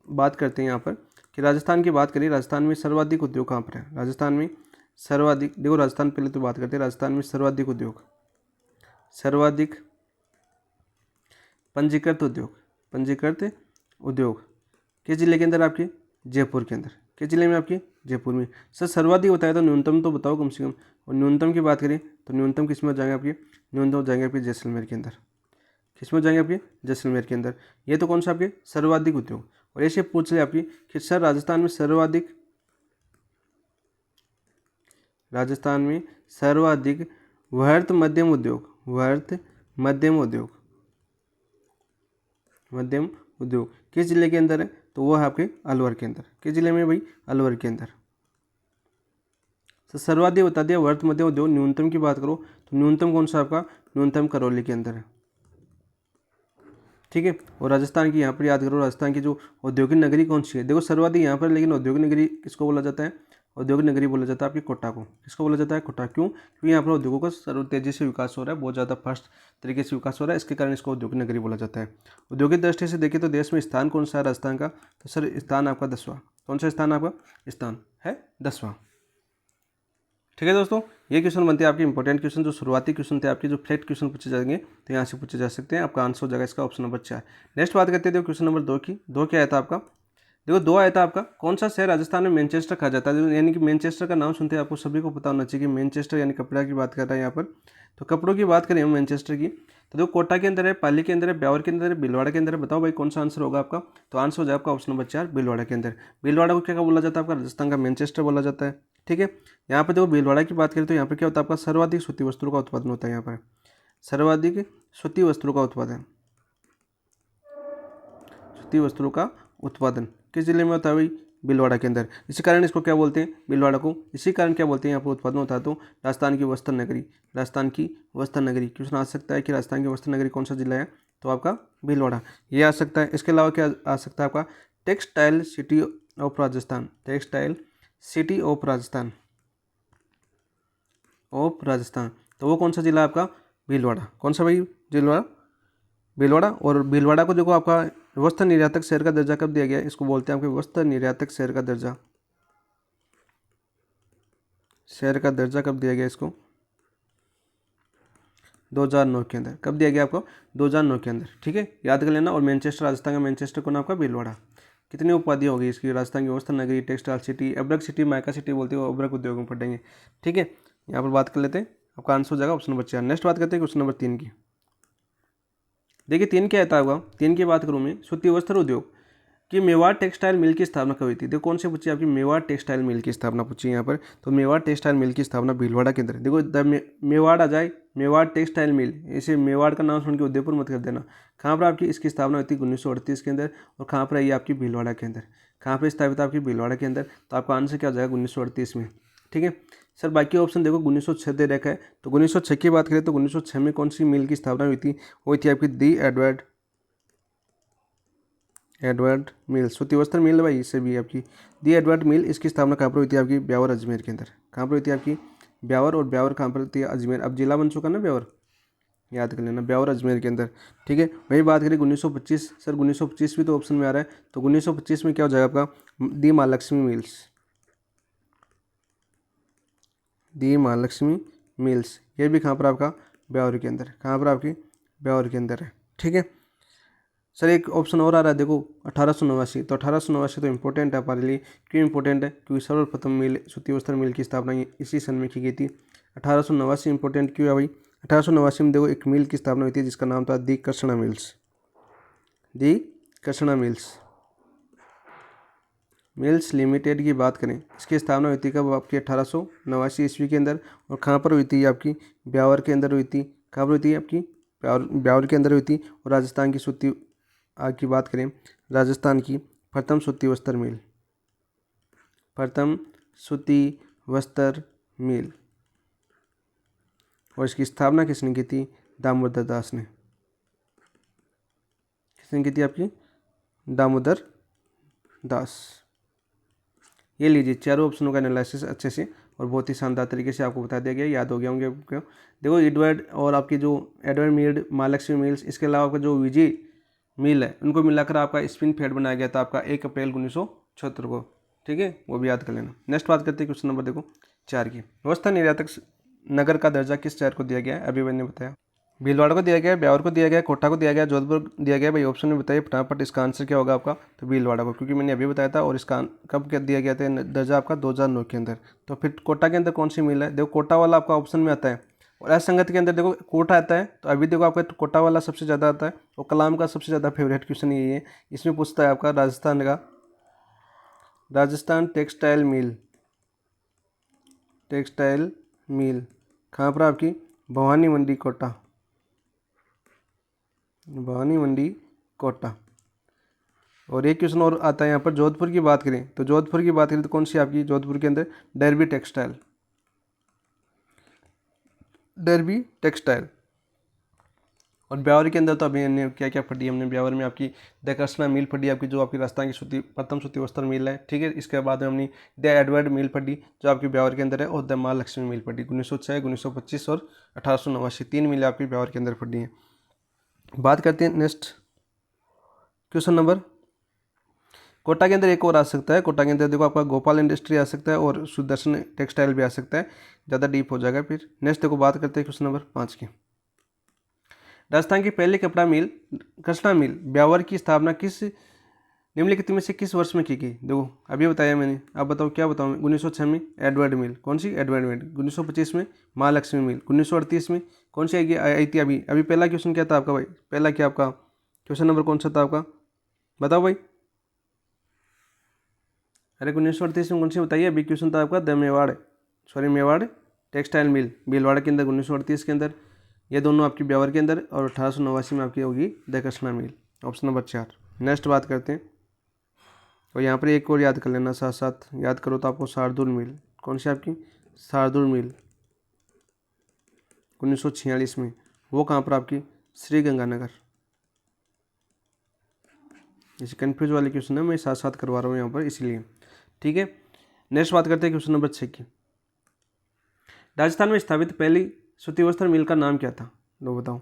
बात करते हैं यहाँ पर कि राजस्थान की बात करिए, राजस्थान में सर्वाधिक उद्योग कहाँ पर है, राजस्थान में सर्वाधिक, देखो राजस्थान पहले तो बात करते हैं, राजस्थान में सर्वाधिक पंजीकृत उद्योग किस जिले के अंदर आपके, जयपुर के अंदर, किस जिले में आपके, जयपुर में। सर सर्वाधिक बताया तो न्यूनतम तो बताओ कम से कम, और न्यूनतम की बात करें तो न्यूनतम किस में हो जाएंगे आपके, न्यूनतम हो जाएंगे आपके जैसलमेर के अंदर, किस में हो जाएंगे आपके, जैसलमेर के अंदर। ये तो कौन सा आपके सर्वाधिक उद्योग। और ऐसे पूछ ले आपकी कि सर राजस्थान में सर्वाधिक वृहत मध्यम उद्योग किस जिले के अंदर है, तो वो है आपके अलवर के अंदर। किस जिले में भाई, अलवर के अंदर। तो सर्वाधिक बता दिया वृहत मध्यम उद्योग। न्यूनतम की बात करो तो न्यूनतम कौन सा आपका, न्यूनतम करौली के अंदर है। ठीक है, और राजस्थान की यहाँ पर याद करो, राजस्थान की जो औद्योगिक नगरी कौन सी है, देखो सर्वाधिक यहाँ पर, लेकिन औद्योगिक नगरी किसको बोला जाता है, औद्योगिक नगरी बोला जाता है आपकी कोटा को। किसको बोला जाता है, कोटा। क्यों, क्योंकि यहाँ पर उद्योगों का सर्व तेजी से विकास हो रहा है, बहुत ज़्यादा फास्ट तरीके से विकास हो रहा है, इसके कारण इसको औद्योगिक नगरी बोला जाता है। औद्योगिक दृष्टि से देखें तो देश में स्थान कौन सा है राजस्थान का, तो सर स्थान आपका 10वां। कौन सा स्थान आपका, स्थान है 10वां। ठीक है दोस्तों, ये क्वेश्चन बनते हैं आपके इंपॉर्टेंट क्वेश्चन, जो शुरुआती क्वेश्चन थे आपके, जो फ्लैट क्वेश्चन पूछे जाएंगे तो यहाँ से पूछे जा सकते हैं। आपका आंसर हो जाएगा इसका ऑप्शन नंबर 4। नेक्स्ट बात करते हैं देखो क्वेश्चन नंबर 2 की। 2 क्या आया था आपका, देखो 2 आया था आपका, कौन सा शहर राजस्थान में मैनचेस्टर कहा जाता है, यानी कि मैनचेस्टर का नाम सुनते हैं आपको सभी को पता होना चाहिए कि मैनचेस्टर यानी कपड़ा की बात कर रहा है यहाँ पर। तो कपड़ों की बात करें हम मैनचेस्टर की, तो देखो कोटा के अंदर है, पाली के अंदर है, ब्यावर के अंदर है, भीलवाड़ा के अंदर है। बताओ भाई कौन सा आंसर होगा आपका, तो आंसर हो जाएगा आपका ऑप्शन नंबर 4 भीलवाड़ा के अंदर। भीलवाड़ा को क्या बोला जाता है आपका, राजस्थान का मैनचेस्टर बोला जाता है। ठीक है, यहाँ पर देखो भीलवाड़ा की बात करें तो यहाँ पर क्या होता है आपका, सर्वाधिक सूती वस्त्रों का उत्पादन होता है। यहाँ पर सर्वाधिक सूती वस्त्रों का उत्पादन किस जिले में होता है भाई, भीलवाड़ा के अंदर। इसी कारण इसको क्या बोलते हैं, भीलवाड़ा को इसी कारण क्या बोलते हैं, यहाँ पर उत्पादन होता है तो राजस्थान की वस्त्र नगरी। क्वेश्चन आ सकता है कि राजस्थान की वस्त्र नगरी कौन सा जिला है, तो आपका भीलवाड़ा ये आ सकता है। इसके अलावा क्या आ सकता है आपका, टेक्सटाइल सिटी ऑफ राजस्थान, तो वो कौन सा जिला है आपका, भीलवाड़ा। कौन सा भाई, भीलवाड़ा। और भीलवाड़ा को देखो आपका वस्त्र निर्यातक शहर का दर्जा कब दिया गया, इसको बोलते हैं आपके वस्त्र निर्यातक शहर का दर्जा कब दिया गया इसको, 2009 के अंदर। कब दिया गया आपको, 2009 के अंदर। ठीक है, याद कर लेना। और मैनचेस्टर, राजस्थान का मैनचेस्टर कौन आपका, भीलवाड़ा। कितनी उपाधि होगी इसकी, राजस्थान की वस्त्र नगरी, टेक्सटाइल सिटी, अब्रक सिटी, मायका सिटी बोलते हो, अब्रक उद्योग में पढ़ेंगे। ठीक है, यहाँ पर बात कर लेते हैं, आपका आंसर हो जाएगा ऑप्शन नंबर 4। नेक्स्ट बात करते हैं क्वेश्चन नंबर 3 की। देखिए 3 क्या आता होगा, 3 की बात करूँ मैं, सूती वस्त्र उद्योग कि मेवाड़ टेक्सटाइल मिल की स्थापना कब हुई थी। देखो कौन से पूछी आपकी, मेवाड़ टेक्सटाइल मिल की स्थापना पूछी यहाँ पर। तो मेवाड़ टेक्सटाइल मिल की स्थापना भीलवाड़ा के अंदर। देखो मेवाड़ आ जाए, मेवाड़ टेक्सटाइल मिल, ऐसे मेवाड़ का नाम सुन के उदयपुर मत कर देना। कहाँ पर आपकी इसकी स्थापना हुई थी, 1938 के अंदर। और कहाँ पर आई आपकी, भीलवाड़ा के अंदर। कहाँ पर स्थापित आपकी, भीलवाड़ा के अंदर। तो आपका आंसर क्या हो जाएगा, 1938 में। ठीक है सर, बाकी ऑप्शन देखो 1906 दे रखा है, तो 1906 की बात करें तो 1906 में कौन सी मिल की स्थापना हुई थी, वो थी आपकी दी एडवर्ड मिल, सूती वस्त्र मिल भाई, इससे भी आपकी दी एडवर्ड मिल। इसकी स्थापना कहाँ पर हुई थी आपकी, ब्यावर अजमेर के अंदर। कहाँ पर हुई थी आपकी, ब्यावर। और ब्यावर कहाँ पर होती है, अजमेर। अब जिला बन चुका ना ब्यावर, याद कर लेना, ब्यावर अजमेर के अंदर। ठीक है, वही बात करें 1925, सर 1925 भी तो ऑप्शन में आ रहा है, तो 1925 में क्या हो जाएगा आपका, दी महालक्ष्मी मिल्स। ये भी कहाँ पर आपका, ब्यावर के अंदर। कहाँ पर आपकी, ब्यावर के अंदर है। ठीक है, सर एक ऑप्शन और आ रहा है देखो 1889। तो 1889 तो इम्पोर्टेंट है हमारे लिए। क्यों इम्पोर्टेंट है? क्योंकि सर्वप्रथम मिल सूती वस्त्र मिल की स्थापना इसी सन में की गई थी। 1889 इंपॉर्टेंट क्यों है भाई? 1889 में देखो एक मिल की स्थापना हुई थी जिसका नाम था दी कृष्णा मिल्स। दी कृष्णा मिल्स लिमिटेड की बात करें, इसकी स्थापना हुई थी कब? आपकी 1889 ईस्वी के अंदर। और कहाँ पर हुई थी? आपकी ब्यावर के अंदर हुई थी। कहाँ पर हुई थी? आपकी ब्यावर के अंदर हुई थी। और राजस्थान की सूती की बात करें, राजस्थान की प्रथम सूती वस्त्र मिल, प्रथम सूती वस्त्र मिल, और इसकी स्थापना किसने की थी? दामोदर दास ने। किसने की थी? आपकी दामोदर दास। ये लीजिए चारों ऑप्शनों का एनालिसिस अच्छे से और बहुत ही शानदार तरीके से आपको बता दिया गया, याद हो गया होंगे आपको। देखो एडवर्ड और आपकी जो एडवर्ड मीड, महालक्ष्मी मिल्स, इसके अलावा आपका जो विजय मिल है, उनको मिलाकर आपका स्पिन फेड बनाया गया था आपका 1 अप्रैल 1976 को। ठीक है, वो भी याद कर लेना। नेक्स्ट बात करते हैं क्वेश्चन नंबर देखो 4 की। व्यवस्था निर्यातक नगर का दर्जा किस शहर को दिया गया है? अभी मैंने बताया भीलवाड़ा को दिया गया है, ब्यावर को दिया गया है, कोटा को दिया गया है, जोधपुर दिया गया है। भाई ऑप्शन में बताइए फटाफट, इसका आंसर क्या होगा आपका? तो भीलवाड़ा को, क्योंकि मैंने अभी बताया था। और इसका कब क्या दिया गया था दर्जा? आपका 2009 के अंदर। तो फिर कोटा के अंदर कौन सी मिल है? देखो कोटा वाला आपका ऑप्शन में आता है। और असंगत के अंदर देखो कोटा आता है। तो अभी देखो आपका कोटा वाला सबसे ज़्यादा आता है। और कलाम का सबसे ज़्यादा फेवरेट क्वेश्चन यही है। इसमें पूछता है आपका राजस्थान का, Rajasthan textile mill, textile mill कहाँ पर? आपकी भवानी मंडी कोटा, भवानी मंडी कोटा। और एक क्वेश्चन और आता है यहाँ पर, जोधपुर की बात करें तो जोधपुर की बात करें तो कौन सी आपकी जोधपुर के अंदर? Derby textile, derby textile. और ब्यावर के अंदर तो अभी हमने क्या क्या पढ़ी? हमने ब्यावर में आपकी द कृष्णा मिल पढ़ी, आपकी जो आपकी राजस्थान की सूती प्रथम सूती वस्त्र मिल है। ठीक है, इसके बाद में हमने द एडवर्ड मिल पढ़ी जो आपकी ब्यावर के अंदर है। और द महालक्ष्मी मिल पढ़ी 1906, 1925 और 1889। 3 मिलें आपकी ब्यावर के अंदर पढ़ी हैं। बात करते हैं नेक्स्ट क्वेश्चन नंबर। कोटा के अंदर एक और आ सकता है। कोटा के अंदर देखो आपका गोपाल इंडस्ट्री आ सकता है और सुदर्शन टेक्सटाइल भी आ सकता है। ज़्यादा डीप हो जाएगा फिर। नेक्स्ट देखो बात करते हैं क्वेश्चन नंबर 5 की। राजस्थान की पहली कपड़ा मिल कृष्णा मिल ब्यावर की स्थापना किस निम्नलिखित में से किस वर्ष में की गई? देखो अभी बताया मैंने, आप बताओ क्या बताऊँ? 1906 में एडवर्ड मिल, कौन सी? एडवर्ड मिल। 1925 में महालक्ष्मी मिल। 1938 में कौन सी आई थी? अभी अभी पहला क्वेश्चन क्या था आपका भाई? पहला क्या आपका क्वेश्चन नंबर कौन सा था आपका? बताओ भाई। अरे 1938 में कौन सी बताइए? अभी क्वेश्चन था आपका the Mewar, sorry Mewar textile mill Bhilwara के अंदर 1938 के अंदर। ये दोनों आपकी ब्यावर के अंदर। और 1889 में आपकी होगी the Krishna mill, option number 4। Next बात करते हैं। और यहाँ पर एक और याद कर लेना, साथ साथ याद करो तो आपको शार्दुल मिल, कौन सी आपकी? शार्दुल मिल 1946 में। वो कहाँ पर? आपकी श्री गंगानगर। जैसे कन्फ्यूज वाले क्वेश्चन है, मैं साथ साथ करवा रहा हूँ यहाँ पर इसलिए। ठीक है, नेक्स्ट बात करते हैं क्वेश्चन नंबर 6 की। राजस्थान में स्थापित पहली सूती वस्त्र मिल का नाम क्या था? लो बताओ।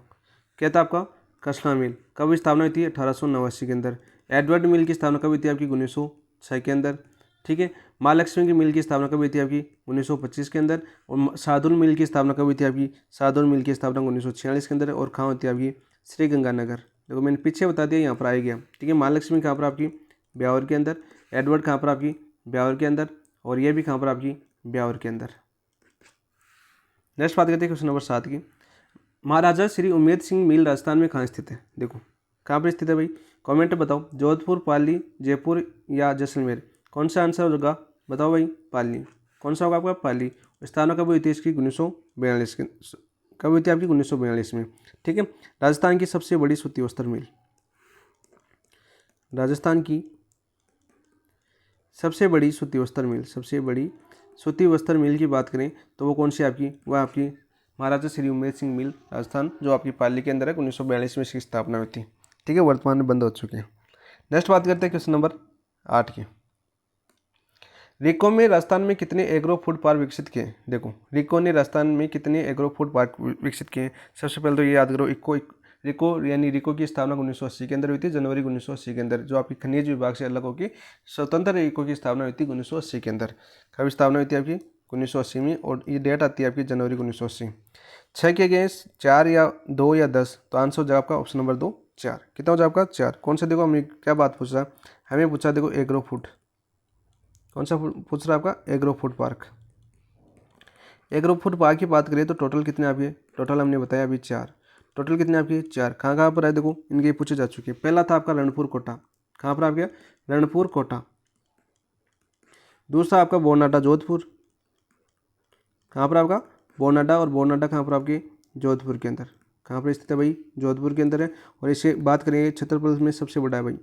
क्या था आपका? कृष्णा मिल। कब स्थापना हुई थी? 1889 के अंदर। एडवर्ड मिल की स्थापना कब हुई थी? आपकी 1906 के अंदर। ठीक है, महालक्ष्मी की मिल की स्थापना कब हुई थी? आपकी 1925 के अंदर। और शार्दुल मिल की स्थापना कब हुई थी? आपकी शार्दुल मिल की स्थापना 1946 के अंदर। और कहाँ होती है? आपकी श्री गंगानगर। देखो मैंने पीछे बता दिया, यहाँ पर आ गया। ठीक है, महालक्ष्मी कहाँ पर? आपकी ब्यावर के अंदर। एडवर्ड कहाँ पर? आपकी ब्यावर के अंदर। और ये भी कहाँ पर? आपकी ब्यावर के अंदर। नेक्स्ट बात करते हैं क्वेश्चन नंबर 7 की। महाराजा श्री उमेद सिंह मिल राजस्थान में कहाँ स्थित है? देखो कहाँ पर स्थित है भाई? कमेंट बताओ। जोधपुर, पाली, जयपुर या जैसलमेर? कौन सा आंसर होगा? बताओ भाई। पाली। कौन सा होगा आपका? पाली। स्थापना कब हुई थी इसकी? 1942 के। कब हुई थी आपकी? 1942 में। ठीक है, राजस्थान की सबसे बड़ी सूती वस्त्र मिल, राजस्थान की सबसे बड़ी सूती वस्त्र मिल, सबसे बड़ी सूती वस्त्र मिल की बात करें तो वो कौन सी आपकी? वह आपकी महाराजा श्री उमेद सिंह मिल राजस्थान, जो आपकी पाली के अंदर है। 1942 में इसकी स्थापना हुई थी। ठीक है, वर्तमान में बंद हो चुके हैं। नेक्स्ट बात करते हैं क्वेश्चन नंबर 8 की। रिको में राजस्थान में कितने एग्रो फूड पार्क विकसित किए? देखो रिको ने राजस्थान में कितने एग्रो फूड पार्क विकसित किए? सबसे पहले तो ये याद करो, रिको यानी रिको की स्थापना 1980 के अंदर हुई थी, जनवरी 1980 के अंदर। जो आपकी खनिज विभाग से अलग होकर स्वतंत्र रिको की स्थापना हुई थी 1980 के अंदर। कब स्थापना हुई थी आपकी? 1980 में। और ये डेट आती है आपकी जनवरी 1980। 6 के अगेंस्ट 4 या 2 या 10? तो आंसर हो जाएगा आपका ऑप्शन नंबर 2, 4। कितना हो जाए आपका 4। कौन सा, देखो हमें क्या बात पूछ रहा है, हमें पूछा देखो एग्रो फूड, कौन सा पूछ रहा है आपका, agro food park. Agro food park की बात करिए तो टोटल कितने आपके, टोटल हमने बताया अभी 4। टोटल कितने आपके 4। कहाँ कहाँ पर है देखो, इनके पूछे जा चुके हैं। पहला था आपका रणपुर कोटा, कहाँ पर आपके, रणपुर कोटा। दूसरा आपका बोरनाटा जोधपुर, कहाँ पर आपका, बोरनाटा, और बोरनाटा कहाँ पर आपके, जोधपुर के अंदर। कहाँ पर स्थित है भाई, जोधपुर के अंदर है। और इसे बात करेंगे छतरपुर में सबसे बड़ा है भाई,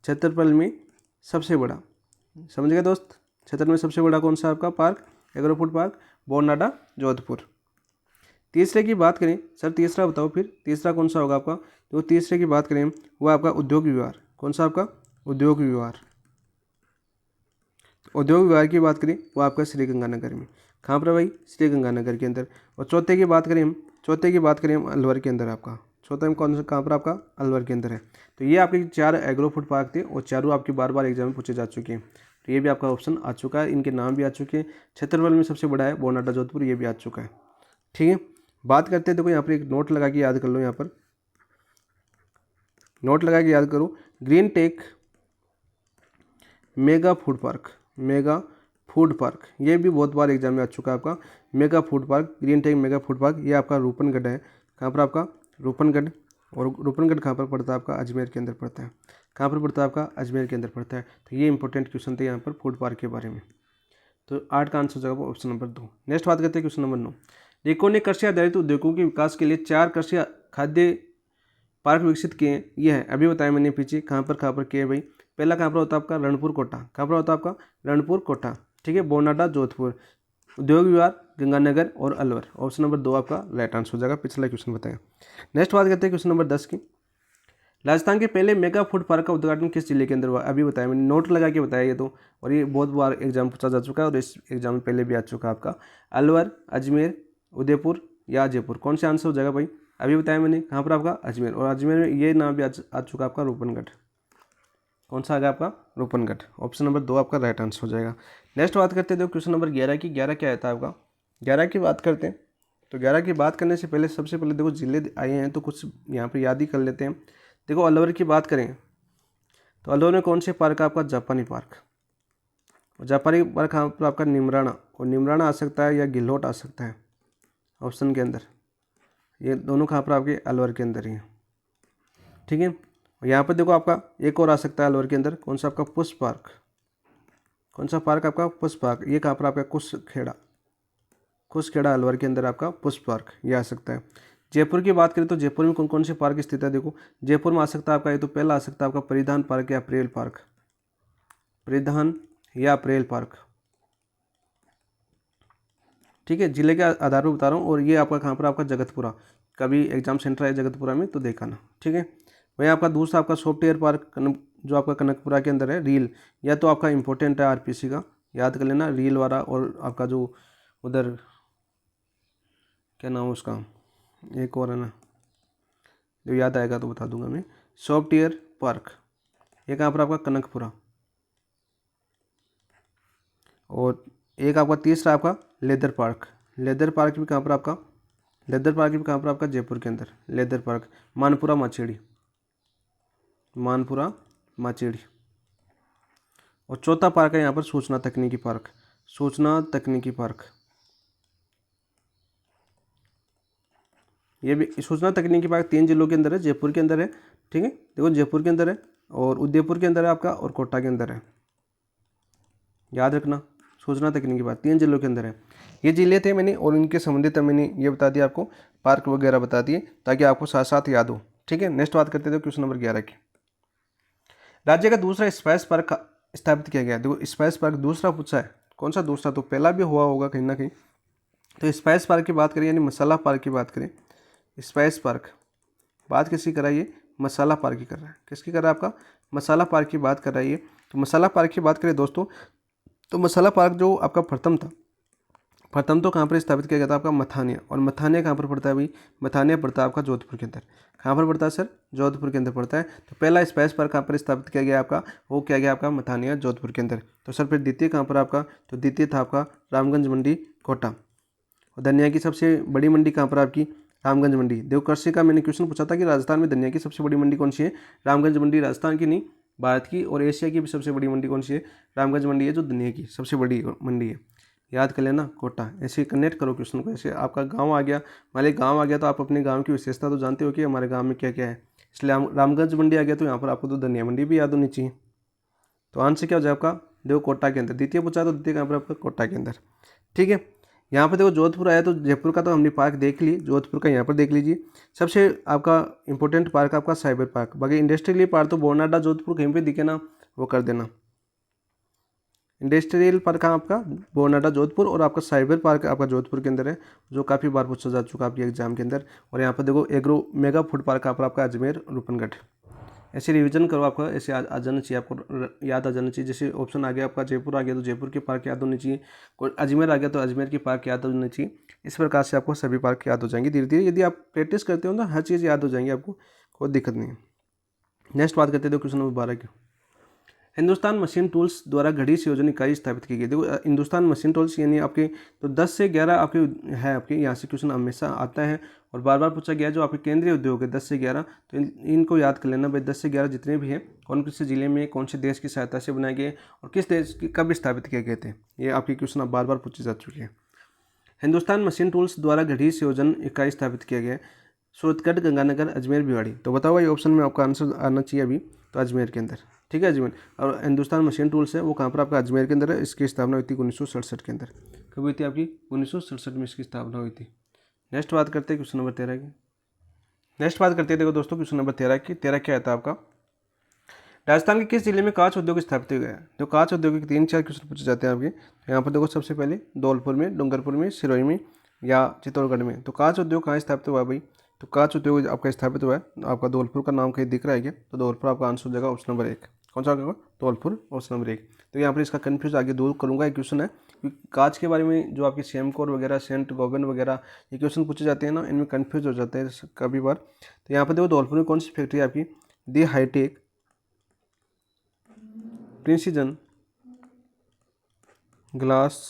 छतरपुर में सबसे बड़ा, समझ गए दोस्त। छतरपुर में सबसे बड़ा कौन सा आपका park, agro food park, Boranada Jodhpur. तीसरे की बात करें सर, तीसरा बताओ फिर, तीसरा कौन सा होगा आपका, तो तीसरे की बात करें वो आपका उद्योग विहार, कौन सा आपका, उद्योग विहार। उद्योग विहार की बात करें वो आपका श्री गंगानगर में, कहाँ पर भाई, श्री गंगानगर के अंदर। और चौथे की बात करें हम, चौथे की बात करें हम अलवर के अंदर आपका, चौथे में कौन सा, कहाँ पर आपका, अलवर के अंदर है। तो ये आपके 4 एग्रो फूड पार्क थे और चारों आपके बार बार एग्जाम में पूछे जा चुके हैं। तो ये भी आपका ऑप्शन आ चुका है, इनके नाम भी आ चुके हैं। छतरपुर में सबसे बड़ा है बोरनाटा जोधपुर, ये भी आ चुका है। ठीक है, बात करते हैं, देखो यहाँ पर एक नोट लगा के याद कर लो, यहाँ पर नोट लगा के याद करो, green tech mega food park, mega food park, ये भी बहुत बार एग्जाम में आ चुका है आपका। Mega food park, green tech mega food park, ये आपका रूपनगढ़ है। कहाँ पर आपका, रूपनगढ़। और रूपनगढ़ कहाँ पर पड़ता है आपका, अजमेर के अंदर पड़ता है। कहाँ पर पड़ता है आपका, अजमेर के अंदर पड़ता है। तो ये इंपॉर्टेंट क्वेश्चन थे यहाँ पर फूड पार्क के बारे में। तो 8 का आंसर हो जाएगा ऑप्शन नंबर 2। नेक्स्ट बात करते हैं क्वेश्चन नंबर 9। लेखकों ने कृषि आधारित उद्योगों के विकास के लिए 4 कृषि खाद्य पार्क विकसित किए हैं। ये है अभी बताया मैंने पीछे, कहाँ पर किए भाई। पहला कहाँ पर होता है आपका, रणपुर कोटा, कहाँ पर होता है आपका, रणपुर कोटा। ठीक है, बोरनाटा जोधपुर, उद्योग विहार गंगानगर और अलवर। ऑप्शन नंबर 2 आपका राइट आंसर हो जाएगा, पिछला क्वेश्चन बताया। नेक्स्ट बात करते हैं क्वेश्चन नंबर 10 की। राजस्थान के पहले मेगा फूड पार्क का उद्घाटन किस जिले के अंदर हुआ, अभी बताया मैंने, नोट लगा के बताया ये तो। और ये बहुत बार एग्जाम पूछा जा चुका है और इस एग्जाम में पहले भी आ चुका है आपका। अलवर, अजमेर, उदयपुर या जयपुर, कौन सा आंसर हो जाएगा भाई, अभी बताया मैंने, कहाँ पर आपका, अजमेर। और अजमेर में ये नाम भी आ चुका आपका, रूपनगढ़। कौन सा आ गया आपका, रूपनगढ़। ऑप्शन नंबर 2 आपका राइट आंसर हो जाएगा। नेक्स्ट बात करते हैं देखो क्वेश्चन नंबर 11 की। 11 क्या आता है आपका, 11 की बात करते हैं। तो 11 की बात करने से पहले सबसे पहले देखो जिले आए हैं तो कुछ यहाँ पर याद ही कर लेते हैं। देखो अलवर की बात करें तो अलवर में कौन से पार्क है आपका, जापानी पार्क। और जापानी पार्क कहाँ पर आपका, निमराना। और निमराना आ सकता है या गिल्होट आ सकता है ऑप्शन के अंदर। ये दोनों कहाँ पर आपके, अलवर के अंदर ही हैं। ठीक है, यहाँ पर देखो आपका एक और आ सकता है अलवर के अंदर, कौन सा आपका, पुष्प पार्क। कौन सा पार्क आपका, पुष्प पार्क। ये कहाँ पर आपका, कुशखेड़ा, कुशखेड़ा अलवर के अंदर आपका पुष्प पार्क, ये आ सकता है। जयपुर की बात करें तो जयपुर में कौन कौन से पार्क स्थित है, देखो जयपुर में आ सकता है आपका, ये तो पहला आ सकता है आपका परिधान पार्क या अप्रेल पार्क, परिधान या अप्रेल पार्क। ठीक है, जिले के आधार पर बता रहा हूँ। और ये आपका कहाँ पर आपका, जगतपुरा। कभी एग्जाम सेंटर है जगतपुरा में तो देखा ना। ठीक है, वही आपका दूसरा आपका सॉफ्टवेयर पार्क जो आपका कनकपुरा के अंदर है, रील। या तो आपका इंपॉर्टेंट है आरपीसी का, याद कर लेना, रील वाला। और आपका जो उधर क्या नाम है उसका, एक और है ना, जो याद आएगा तो बता दूंगा मैं, सॉफ्टवेयर पार्क। ये कहाँ पर आपका, कनकपुरा। और एक आपका तीसरा आपका लेदर पार्क। लेदर पार्क भी कहाँ पर आपका, लेदर पार्क भी कहाँ पर आपका, जयपुर के अंदर। Leather park, Manpura Macheri, Manpura Macheri. और चौथा पार्क है यहाँ पर सूचना तकनीकी पार्क, सूचना तकनीकी पार्क। ये भी सूचना तकनीकी पार्क 3 जिलों के अंदर है, जयपुर के अंदर है। ठीक है, देखो जयपुर के अंदर है और उदयपुर के अंदर है आपका और कोटा के अंदर है, याद रखना। सूचना तकनीकी पार्क 3 जिलों के अंदर है। ये जिले थे मैंने और इनके संबंधित मैंने ये बता दिया आपको, पार्क वगैरह बता दिए ताकि आपको साथ साथ याद हो। ठीक है, नेक्स्ट बात करते थे क्वेश्चन नंबर 11 की। राज्य का दूसरा स्पाइस पार्क स्थापित किया गया। देखो स्पाइस पार्क दूसरा पूछा है, कौन सा दूसरा, तो पहला भी हुआ होगा कहीं ना कहीं। तो स्पाइस पार्क की बात करें यानी मसाला पार्क की बात करें, स्पाइस पार्क बात किसकी कराइए, मसाला पार्क की कर रहा है। किसकी कर रहा है आपका, मसाला पार्क की बात कर रही है। तो मसाला पार्क की बात करें दोस्तों तो मसाला पार्क जो आपका प्रथम था, प्रथम तो कहाँ पर स्थापित किया गया था आपका, मथानिया। और मथानिया कहाँ पर पड़ता है भाई, मथानिया पड़ता है आपका जोधपुर के अंदर। कहाँ पर पड़ता है सर, जोधपुर के अंदर पड़ता है। तो पहला स्पाइस पार्क कहाँ पर स्थापित किया गया आपका, वो किया गया आपका मथानिया जोधपुर के अंदर। तो सर फिर द्वितीय कहाँ पर आपका, तो द्वितीय था आपका रामगंज मंडी कोटा। और धनिया की सबसे बड़ी मंडी कहाँ पर आपकी, रामगंज मंडी। देखो कृषि का मैंने क्वेश्चन पूछा था कि राजस्थान में धनिया की सबसे बड़ी मंडी कौन सी है, रामगंज मंडी राजस्थान की नहीं भारत की और एशिया की भी सबसे बड़ी मंडी कौन सी है, रामगंज मंडी है जो धनिया की सबसे बड़ी मंडी है। याद कर लेना कोटा, ऐसे कनेक्ट करो क्वेश्चन को। ऐसे आपका गांव आ गया, मान लीजिए गांव आ गया तो आप अपने गांव की विशेषता तो जानते हो कि हमारे गांव में क्या क्या है, इसलिए रामगंज मंडी आ गया तो यहाँ पर आपको तो धनिया मंडी भी याद होनी चाहिए। तो आंसर क्या हो जाए आपका, देखो कोटा के अंदर। द्वितीय पूछा तो द्वितीय कहाँ पर आपका कोटा के अंदर। ठीक है, यहाँ पर देखो जोधपुर आया तो जयपुर का तो हमने पार्क देख ली, जोधपुर का यहाँ पर देख लीजिए। सबसे आपका इंपॉर्टेंट पार्क आपका साइबर पार्क। बाकी इंडस्ट्रियल पार्क तो बोरनाडा जोधपुर कहीं पर दिखे ना वो कर देना। इंडस्ट्रियल पार्क कहाँ आपका बोरनाडा जोधपुर, और आपका साइबर पार्क आपका जोधपुर के अंदर है जो काफ़ी बार पूछा जा चुका आपके एग्जाम के अंदर। और यहाँ पर देखो एग्रो मेगा फूड पार्क आपका अजमेर रूपनगढ़। ऐसे रिवीजन करो, आपका ऐसे आ जाना चाहिए, आपको याद आ जाना चाहिए। जैसे ऑप्शन आ गया आपका जयपुर आ गया तो जयपुर के पार्क याद होनी चाहिए, कोई अजमेर आ गया तो अजमेर की पार्क याद होनी चाहिए। इस प्रकार से आपको सभी पार्क याद हो जाएंगे धीरे धीरे। यदि आप प्रैक्टिस करते हो ना हर चीज़ याद हो जाएंगी, आपको कोई दिक्कत नहीं है। नेक्स्ट बात करते हैं क्वेश्चन नंबर 12 की। हिंदुस्तान मशीन टूल्स द्वारा घड़ी संयोजन इकाई स्थापित की गई। देखो हिंदुस्तान मशीन टूल्स यानी आपके तो 10 से 11 आपके है, आपके यहाँ से क्वेश्चन हमेशा आता है और बार बार पूछा गया है। जो आपके केंद्रीय उद्योग है 10 से 11, तो इनको याद कर लेना भाई। 10 से 11 जितने भी हैं कौन से जिले में कौन से देश की सहायता से बनाए गए और किस देश की कब स्थापित किए गए थे, ये आपके क्वेश्चन अब बार बार पूछे जा चुके हैं। हिंदुस्तान मशीन टूल्स द्वारा घड़ी संयोजन इकाई स्थापित किया गया, सूरतगढ़, गंगानगर, अजमेर, भिवाड़ी। तो बताओ भाई ऑप्शन में आपका आंसर आना चाहिए अभी, तो अजमेर के अंदर। ठीक है अजमेर, और हिंदुस्तान मशीन टूल्स है वो कहाँ पर आपका अजमेर के अंदर है। इसकी स्थापना हुई थी 1967 के अंदर। कब हुई थी आपकी 1967 में इसकी स्थापना हुई थी। नेक्स्ट बात करते हैं क्वेश्चन नंबर 13 की। नेक्स्ट बात करते हैं देखो दोस्तों क्वेश्चन नंबर 13 की। 13 क्या आता है आपका, राजस्थान के किस जिले में कांच उद्योग स्थापित हुआ है। तो कांच उद्योग के 3-4 क्वेश्चन पूछे जाते हैं आपके। तो यहाँ पर देखो सबसे पहले धौलपुर में, डूंगरपुर में, सिरोही में या चित्तौड़गढ़ में। तो कांच उद्योग कहाँ स्थापित हुआ है भाई, तो कांच उद्योग आपका स्थापित हुआ है आपका धौलपुर का नाम कहीं दिख रहा है क्या, तो धौलपुर आपका आंसर हो जाएगा ऑप्शन नंबर 1। कौन सा होगा, धौलपुर ऑप्शन नंबर 1। तो यहाँ पर इसका कन्फ्यूज आगे दूर करूँगा। एक क्वेश्चन है क्योंकि कांच के बारे में जो आपकी सेमकोर वगैरह, सेंट गोबेन वगैरह ये क्वेश्चन पूछे जाते हैं ना, इनमें कन्फ्यूज हो जाते हैं कभी बार। तो यहाँ पर देखो धौलपुर में कौन सी फैक्ट्री है आपकी, दी हाईटेक, प्रिंसीजन, ग्लास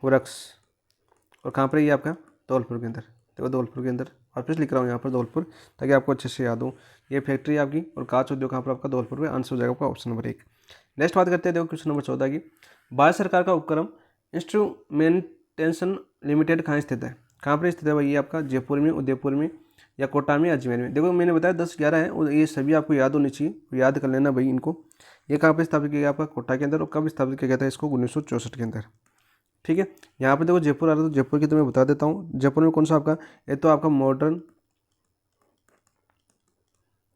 वर्क्स। और कहाँ पर ये आपका धौलपुर के अंदर। देखो धौलपुर के अंदर वापस लिख रहा हूँ यहाँ पर धौलपुर, ताकि आपको अच्छे से याद हो। ये फैक्ट्री है आपकी और कांच उद्योग कहाँ पर आपका धौलपुर में। आंसर हो जाएगा आपका ऑप्शन नंबर 1। नेक्स्ट बात करते हैं देखो क्वेश्चन नंबर 14 की। भारत सरकार का उपक्रम इंस्ट्रूमेंटेशन लिमिटेड कहाँ स्थित है। कहाँ पर स्थित है भाई, ये आपका जयपुर में, उदयपुर में या कोटा में, अजमेर में। देखो मैंने बताया 10-11 है और ये सभी आपको याद होनी चाहिए, याद कर लेना भाई इनको। ये कहाँ पर स्थापित किया गया आपका, कोटा के अंदर। और कब स्थापित किया गया था इसको, 1964 के अंदर। ठीक है, यहाँ पे देखो जयपुर आ रहा है तो जयपुर की तो मैं बता देता हूँ। जयपुर में कौन सा आपका, ये तो आपका मॉडर्न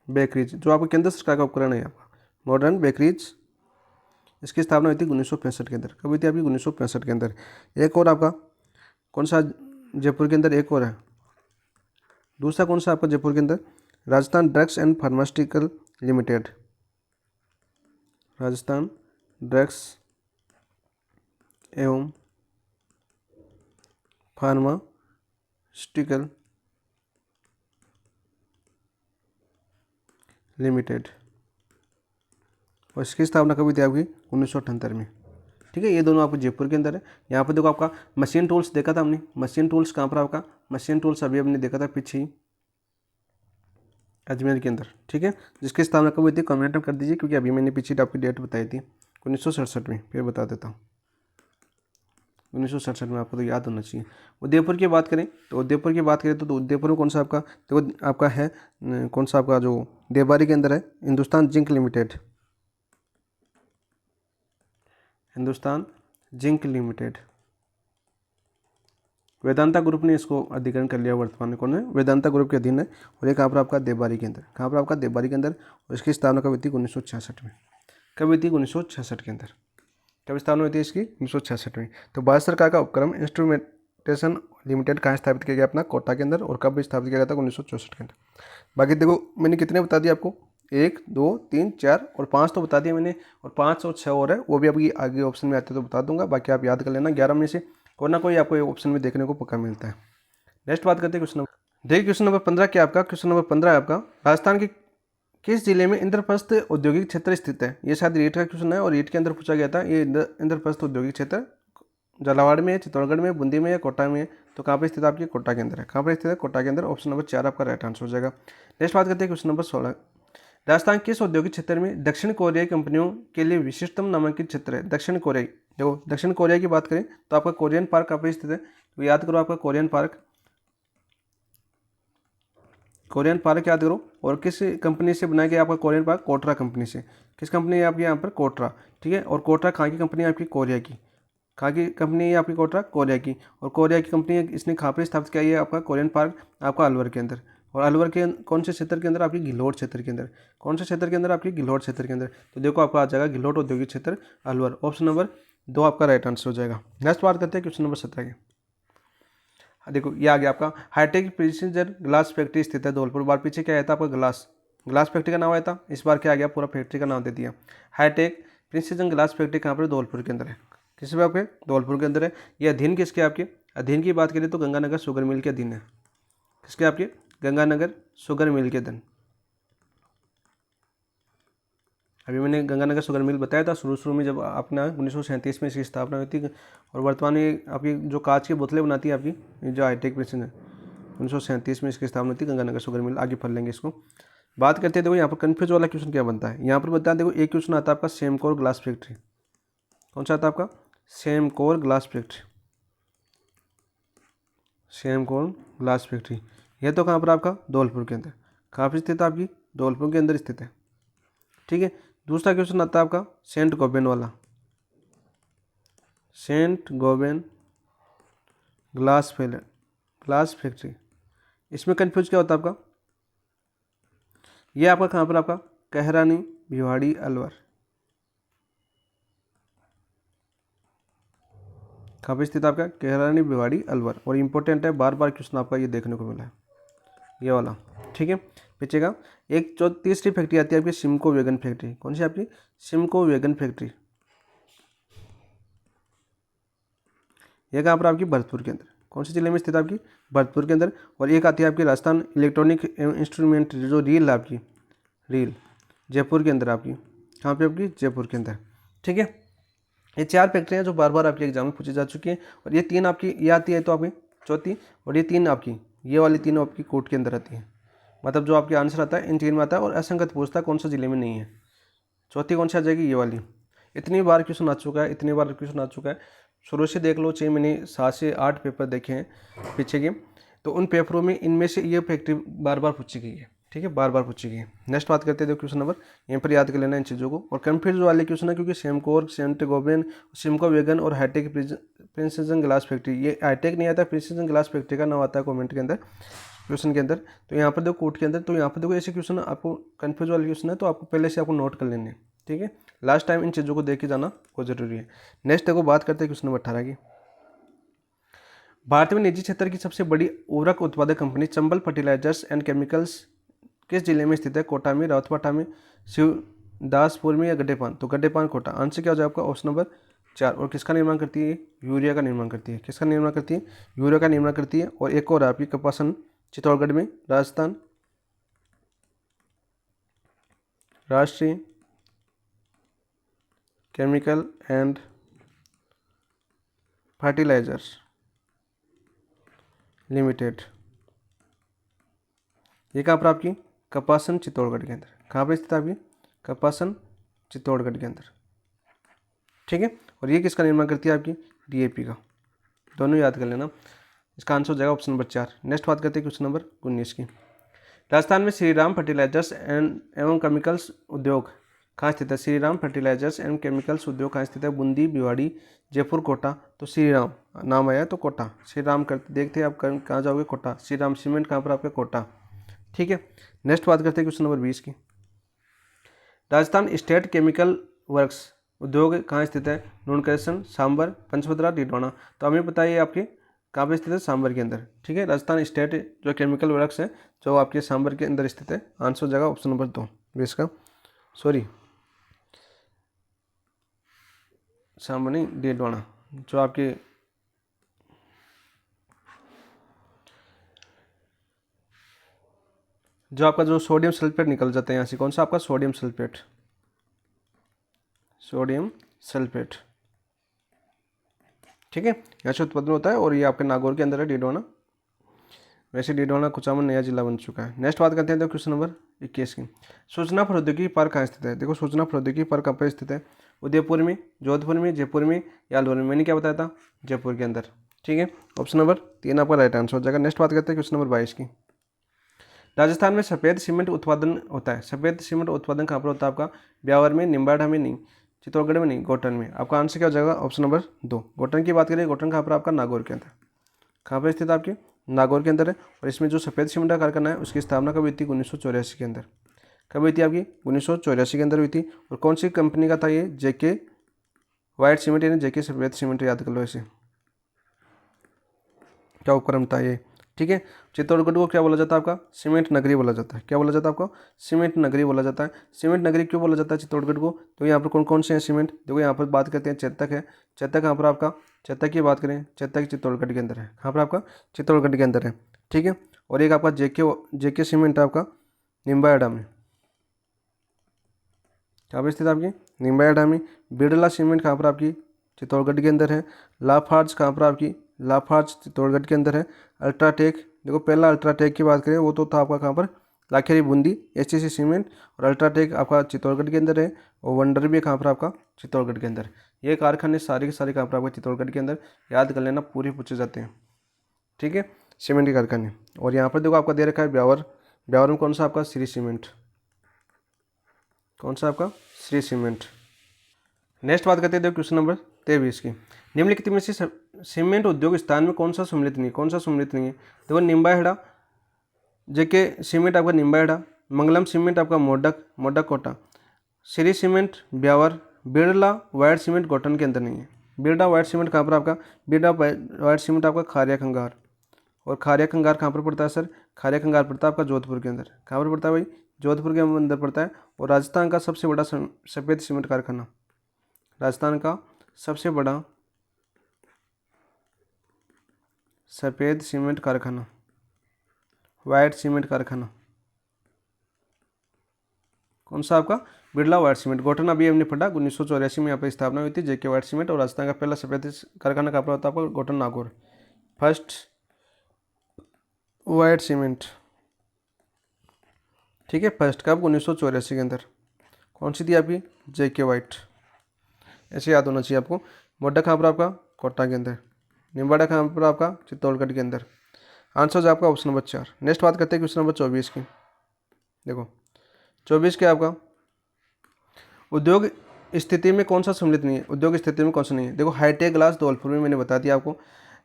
बेकरीज, जो आपका केंद्र सरकार का उपकरण है आपका मॉडर्न बेकरीज। इसकी स्थापना हुई थी 1965 के अंदर। कब हुई थी आपकी, 1965 के अंदर। एक और आपका कौन सा जयपुर के अंदर, एक और है दूसरा कौन सा आपका जयपुर के अंदर, Rajasthan drugs and pharmaceutical limited. Rajasthan drugs एवं फार्मास्यूटिकल लिमिटेड, और इसकी स्थापना कभी थी आपकी 1978 में। ठीक है, ये दोनों आपको जयपुर के अंदर है। यहाँ पर देखो आपका मशीन टूल्स देखा था हमने, मशीन टूल्स कहाँ पर आपका, मशीन टूल्स अभी हमने देखा था पीछे ही अजमेर के अंदर। ठीक है, जिसकी स्थापना कब हुई थी कमेंट में कर दीजिए, क्योंकि अभी मैंने पीछे आपकी डेट बताई थी 1967 में। फिर बता देता हूँ 1967 में, आपको तो याद होना चाहिए। उदयपुर की बात करें तो उदयपुर की बात करें तो उदयपुर में कौन सा आपका, देखो आपका है कौन सा आपका जो देवबारी के अंदर है, Hindustan zinc limited. Hindustan zinc limited, Vedanta group ने इसको अधिग्रहण कर लिया वर्तमान में। कौन है, वेदांता ग्रुप के अधीन है। और ये कहाँ पर आपका देवबारी के अंदर, कहाँ पर आपका देवबारी के अंदर। और इसकी स्थापना कब हुई थी 1966 में। कब हुई थी 1966 के अंदर, कब स्थापना हुई थी इसकी 1966 में। तो भारत सरकार का उपक्रम इंस्ट्रूमेंटेशन लिमिटेड कहाँ स्थापित किया गया अपना, कोटा के अंदर। और कब स्थापित किया गया था 1964 के अंदर। बाकी देखो मैंने कितने बता दिया आपको, 1 2 3 4 और 5 तो बता दिया मैंने, और 5 और 6 और है वो भी अभी आगे ऑप्शन में आते तो बता दूंगा। बाकी आप याद कर लेना, 11 में से कोई ना कोई आपको ऑप्शन में देखने को पक्का मिलता है। नेक्स्ट बात करते हैं क्वेश्चन नंबर, देखिए क्वेश्चन नंबर 15 क्या आपका, क्वेश्चन नंबर 15 है आपका, राजस्थान के किस जिले में इंद्रप्रस्थ औद्योगिक क्षेत्र स्थित है। ये शायद रीट का क्वेश्चन है और रीट के अंदर पूछा गया था। ये इंद्रप्रस्थ औद्योगिक क्षेत्र झालावाड़ में है, चित्तौड़गढ़ में, बूंदी में या कोटा में है, तो कहाँ पर स्थित है आपकी कोटा के अंदर है। कहाँ पर स्थित है कोटा के अंदर। ऑप्शन नंबर 4 आपका राइट आंसर हो जाएगा। नेक्स्ट बात करते हैं क्वेश्चन नंबर 16। राजस्थान किस औद्योगिक क्षेत्र में दक्षिण कोरियाई कंपनियों के लिए विशिष्टतम नामांकित क्षेत्र है। दक्षिण कोरियाई, देखो दक्षिण कोरिया की बात करें तो आपका कोरियन पार्क कहाँ पर स्थित है, तो याद करो आपका कोरियन पार्क, कोरियन पार्क याद करो। और किस कंपनी से बनाया गया आपका कोरियन पार्क, कोटरा कंपनी से। किस कंपनी है आपकी यहाँ पर, कोटरा, ठीक है। और कोटरा कहाँ की कंपनी है आपकी, कोरिया की। कहाँ की कंपनी है आपकी कोटरा, कोरिया की। और कोरिया की कंपनी है, इसने कहाँ पर स्थापित किया है आपका कोरियन पार्क, आपका अलवर के अंदर। और अलवर के कौन से क्षेत्र के अंदर, आपकी घिलोट क्षेत्र के अंदर। कौन से क्षेत्र के अंदर, आपकी घिलोट क्षेत्र के अंदर। तो देखो आपका आ जाएगा घिलोट औद्योगिक क्षेत्र अलवर। ऑप्शन नंबर 2 आपका राइट आंसर हो जाएगा। नेक्स्ट बात करते हैं क्वेश्चन नंबर 17 के। देखो ये आ गया आपका हाईटेक प्रिसीजन ग्लास फैक्ट्री स्थित है धौलपुर। बार पीछे क्या आया था आपका ग्लास फैक्ट्री का नाम आया था, इस बार क्या आ गया, पूरा फैक्ट्री का नाम दे दिया। हाईटेक प्रिसीजन ग्लास फैक्ट्री कहाँ पर, धौलपुर के अंदर है। किस पे आपके, धौलपुर के अंदर है। ये अधीन किसके आपके, अधीन की बात करें तो गंगानगर शुगर मिल के अधीन है। किसके आपके, गंगानगर शुगर मिल के अधीन। अभी मैंने गंगानगर शुगर मिल बताया था शुरू में, जब अपना 1937 में इसकी स्थापना हुई थी। और वर्तमान में आपकी जो कांच की बोतलें बनाती है आपकी जो हाईटेक प्रिसीजन है, 1937 में इसकी स्थापना थी गंगानगर शुगर मिल। आगे पढ़ लेंगे इसको। बात करते हैं, देखो यहाँ पर कन्फ्यूज वाला क्वेश्चन क्या बनता है। यहाँ पर बता देखो एक क्वेश्चन आता है आपका सेमकोर ग्लास फैक्ट्री। कौन सा आता है आपका, Semcor glass factory. Semcor glass factory यह तो कहाँ पर आपका, धौलपुर के अंदर। कहाँ पर स्थित है आपकी, धौलपुर के अंदर स्थित है, ठीक है। दूसरा क्वेश्चन आता है आपका सेंट गोबेन वाला, सेंट गोबेन ग्लास फैक्ट्री। इसमें कंफ्यूज क्या होता है आपका, ये आपका कहाँ पर, आपका कहरानी भिवाड़ी अलवर। कहाँ पर स्थित आपका, कहरानी भिवाड़ी अलवर। और इंपॉर्टेंट है, बार बार क्वेश्चन आपका ये देखने को मिला है, ये वाला, ठीक है। पीछे का एक जो तीसरी फैक्ट्री आती है आपकी सिमको वैगन फैक्ट्री। कौन सी आपकी, सिमको वैगन फैक्ट्री। यह कहाँ पर आपकी, भरतपुर के अंदर। कौन से जिले में स्थित है आपकी, भरतपुर के अंदर। और एक आती है आपकी राजस्थान इलेक्ट्रॉनिक इंस्ट्रूमेंट जो रील है आपकी, रील जयपुर के अंदर आपकी। कहाँ पे आपकी, जयपुर के अंदर, ठीक है। ये 4 फैक्ट्रियाँ जो बार बार आपके एग्जाम में पूछी जा चुकी हैं। और ये 3 आपकी ये आती है तो आपकी चौथी, और ये 3 आपकी, ये वाली तीनों आपकी कोर्ट के अंदर आती है। मतलब जो आपके आंसर आता है इन 3 में आता है। और असंगत पूछता है कौन सा जिले में नहीं है। चौथी कौन सी आ जाएगी, ये वाली। इतनी बार क्वेश्चन आ चुका है, इतनी बार क्वेश्चन आ चुका है। शुरू से देख लो, 6 मैंने 7 से 8 पेपर देखे हैं पीछे के, तो उन पेपरों में इनमें से ये फैक्ट्री बार बार पूछी गई है, ठीक है, बार बार पूछी गई है। नेक्स्ट बात करते हैं, देखो क्वेश्चन नंबर, यहीं पर याद कर लेना इन चीज़ों को। और कंफ्यूज वाले क्वेश्चन है क्योंकि Semcor, Saint Gobain, Simco wagon और हाईटेक प्रिसीजन ग्लास फैक्ट्री, ये हाईटेक नहीं आता, प्रिसीजन ग्लास फैक्ट्री का नाम आता है कॉमेंट के अंदर, क्वेश्चन के अंदर। तो यहाँ पर देखो कोर्ट के अंदर, तो यहाँ पर देखो ऐसे क्वेश्चन आपको कंफ्यूज वाले क्वेश्चन है तो आपको पहले से आपको नोट कर लेने हैं, ठीक है। लास्ट टाइम इन चीज़ों को देख के जाना बहुत जरूरी है। नेक्स्ट देखो बात करते हैं क्वेश्चन नंबर 18 की। भारत में निजी क्षेत्र की सबसे बड़ी उर्वरक उत्पादक company Chambal fertilisers and chemicals किस जिले में स्थित है, कोटा में, रावतपाटा में, शिवदासपुर में या गड्डेपान। तो गड्डेपान कोटा। आंसर क्या हो जाएगा आपका, ऑप्शन नंबर 4। और किसका निर्माण करती है, यूरिया का निर्माण करती है। किसका निर्माण करती है, यूरिया का निर्माण करती है। और एक और आपकी कपासन चित्तौड़गढ़ में, राजस्थान राष्ट्रीय केमिकल एंड फर्टिलाइजर्स लिमिटेड। ये कहाँ पर आपकी, कपासन चित्तौड़गढ़ के अंदर। कहाँ पर स्थित है आपकी, कपासन चित्तौड़गढ़ के अंदर, ठीक है। और ये किसका निर्माण करती है आपकी, डीएपी का। दोनों याद कर लेना। इसका आंसर हो जाएगा ऑप्शन नंबर 4। नेक्स्ट बात करते हैं क्वेश्चन नंबर 19 की। राजस्थान में श्रीराम फर्टिलाइजर्स एवं केमिकल्स उद्योग कहाँ स्थित है। श्रीराम फर्टिलाइजर्स एवं केमिकल्स उद्योग कहाँ स्थित है, बूंदी, भिवाड़ी, जयपुर, कोटा। तो श्रीराम नाम आया तो कोटा, श्रीराम करते देखते हैं आप कहाँ जाओगे, कोटा। श्रीराम सीमेंट कहाँ पर आपका, कोटा, ठीक है। नेक्स्ट बात करते हैं क्वेश्चन नंबर 20 की। राजस्थान स्टेट केमिकल वर्क्स उद्योग कहाँ स्थित है, नुनकरेसन, सांबर, पंचभद्रा, डिडवाना। तो हमें बताइए आपके कहाँ पर स्थित है, सांबर के अंदर, ठीक है। राजस्थान स्टेट जो केमिकल वर्क्स है जो आपके सांबर के अंदर स्थित है। आंसर हो जाएगा ऑप्शन नंबर 2 20 का, सॉरी सांबर नहीं, डिडवाना। जो आपके जो आपका जो सोडियम सल्फेट निकल जाता है यहाँ से, कौन सा आपका, सोडियम सल्फेट, सोडियम सल्फेट, ठीक है, यहाँ से उत्पादन होता है और ये आपके नागौर के अंदर है डीडवाना। वैसे डीडवाना कुचामन नया जिला बन चुका है। नेक्स्ट बात करते हैं तो क्वेश्चन नंबर 21 की। सूचना प्रौद्योगिकी पार्क कहाँ स्थित है? देखो सूचना प्रौद्योगिकी पार्क कहाँ पर स्थित है? उदयपुर में, जोधपुर में, जयपुर में या अलवर में? मैंने क्या बताया था? जयपुर के अंदर। ठीक है, ऑप्शन नंबर 3 आपका राइट आंसर हो जाएगा। नेक्स्ट बात करते हैं क्वेश्चन नंबर 22 की। राजस्थान में सफ़ेद सीमेंट उत्पादन होता है। सफ़ेद सीमेंट उत्पादन कहाँ पर होता है आपका? ब्यावर में, निम्बाड़ा में नहीं, चित्तौड़गढ़ में नहीं, गोटन में। आपका आंसर क्या हो जाएगा? ऑप्शन नंबर 2 गोटन की बात करें। गोटन कहाँ पर आपका? नागौर के अंदर। कहाँ पर स्थित है आपकी? नागौर के अंदर है। और इसमें जो सफ़ेद सीमेंट का कारखाना है उसकी स्थापना कब हुई थी? 1984 के अंदर। कब हुई थी आपकी? 1984 के अंदर हुई थी। और कौन सी कंपनी का था ये? जेके वाइट सीमेंट यानी जेके सफ़ेद सीमेंट, याद कर लो इसे। क्या उपक्रम था ये? ठीक है, चित्तौड़गढ़ को क्या बोला जाता है आपका? सीमेंट नगरी बोला जाता है। क्या बोला जाता है आपको? सीमेंट नगरी बोला जाता है। सीमेंट नगरी क्यों बोला जाता है चित्तौड़गढ़ को? तो यहाँ पर कौन कौन से हैं सीमेंट? देखो यहाँ पर बात करते हैं चेतक है। चेतक कहाँ पर आपका? चेतक की बात करें, चेतक चित्तौड़गढ़ के अंदर है। कहाँ पर आपका? चित्तौड़गढ़ के अंदर है। ठीक है, और एक आपका जेके सीमेंट है आपका निम्बाहेड़ा में। कहाँ पर स्थित है आपकी? निम्बाहेड़ा में। बिरला सीमेंट कहाँ पर आपकी? चित्तौड़गढ़ के अंदर है। लाफार्ज कहाँ पर आपकी? लाफार्ज चित्तौड़गढ़ के अंदर है। अल्ट्राटेक, देखो पहला अल्ट्राटेक की बात करें वो तो था आपका कहाँ पर? Lakheri Bundi HTC cement. और अल्ट्राटेक आपका चित्तौड़गढ़ के अंदर है। और वंडर भी कहाँ पर आपका? चित्तौड़गढ़ के अंदर। ये कारखाने सारे के सारे कहाँ पर आपका? चित्तौड़गढ़ के अंदर। याद कर लेना, पूरे पूछे जाते हैं। ठीक है, सीमेंट के कारखाने। और यहाँ पर देखो आपका दे रखा है ब्यावर। ब्यावर में कौन सा आपका? श्री सीमेंट। कौन सा आपका? श्री सीमेंट। नेक्स्ट बात करते हैं देखो क्वेश्चन नंबर 23 की। निम्नलिखित में से सीमेंट उद्योग स्थान में कौन सा सम्मिलित नहीं है? कौन सा सम्मिलित नहीं है? देखो निम्बाहेड़ा जेके सीमेंट आपका निम्बाहेड़ा, मंगलम सीमेंट आपका Modak Kota, Shri cement Beawar, Birla white cement Gotan के अंदर नहीं है। बिरला वाइट सीमेंट कहाँ पर आपका? बिरला वाइट सीमेंट आपका खारिया खंगार। और खारिया खंगार कहाँ पर पड़ता है सर? खारिया खंगार पड़ता है आपका जोधपुर के अंदर। कहाँ पर पड़ता है भाई? जोधपुर के अंदर पड़ता है। और राजस्थान का सबसे बड़ा सफ़ेद सीमेंट कारखाना, राजस्थान का सबसे बड़ा सफ़ेद सीमेंट कारखाना, वाइट सीमेंट कारखाना कौन सा आपका? Birla white cement. गोठन अभी हमने पढ़ा 1984 में यहाँ पर स्थापना हुई थी जेके वाइट सीमेंट। और राजस्थान का पहला सफ़ेद कारखाना कहाँ पर होता है आपका? Gotan Nagaur. First white cement. ठीक है, फर्स्ट कब? 1984 के अंदर। कौन सी थी आपकी? जेके वाइट। ऐसे याद होना चाहिए आपको। मोडा कहाँ पर आपका? कोटा के अंदर। निम्बाड़ा कहाँ पर आपका? चित्तौड़गढ़ के अंदर। आंसर है आपका ऑप्शन नंबर 4। नेक्स्ट बात करते हैं क्वेश्चन नंबर 24 की। देखो 24 क्या आपका? उद्योग स्थिति में कौन सा सम्मिलित नहीं है? उद्योग स्थिति में कौन सा नहीं है? देखो हाईटेक ग्लास धौलपुर में, मैंने बता दिया आपको।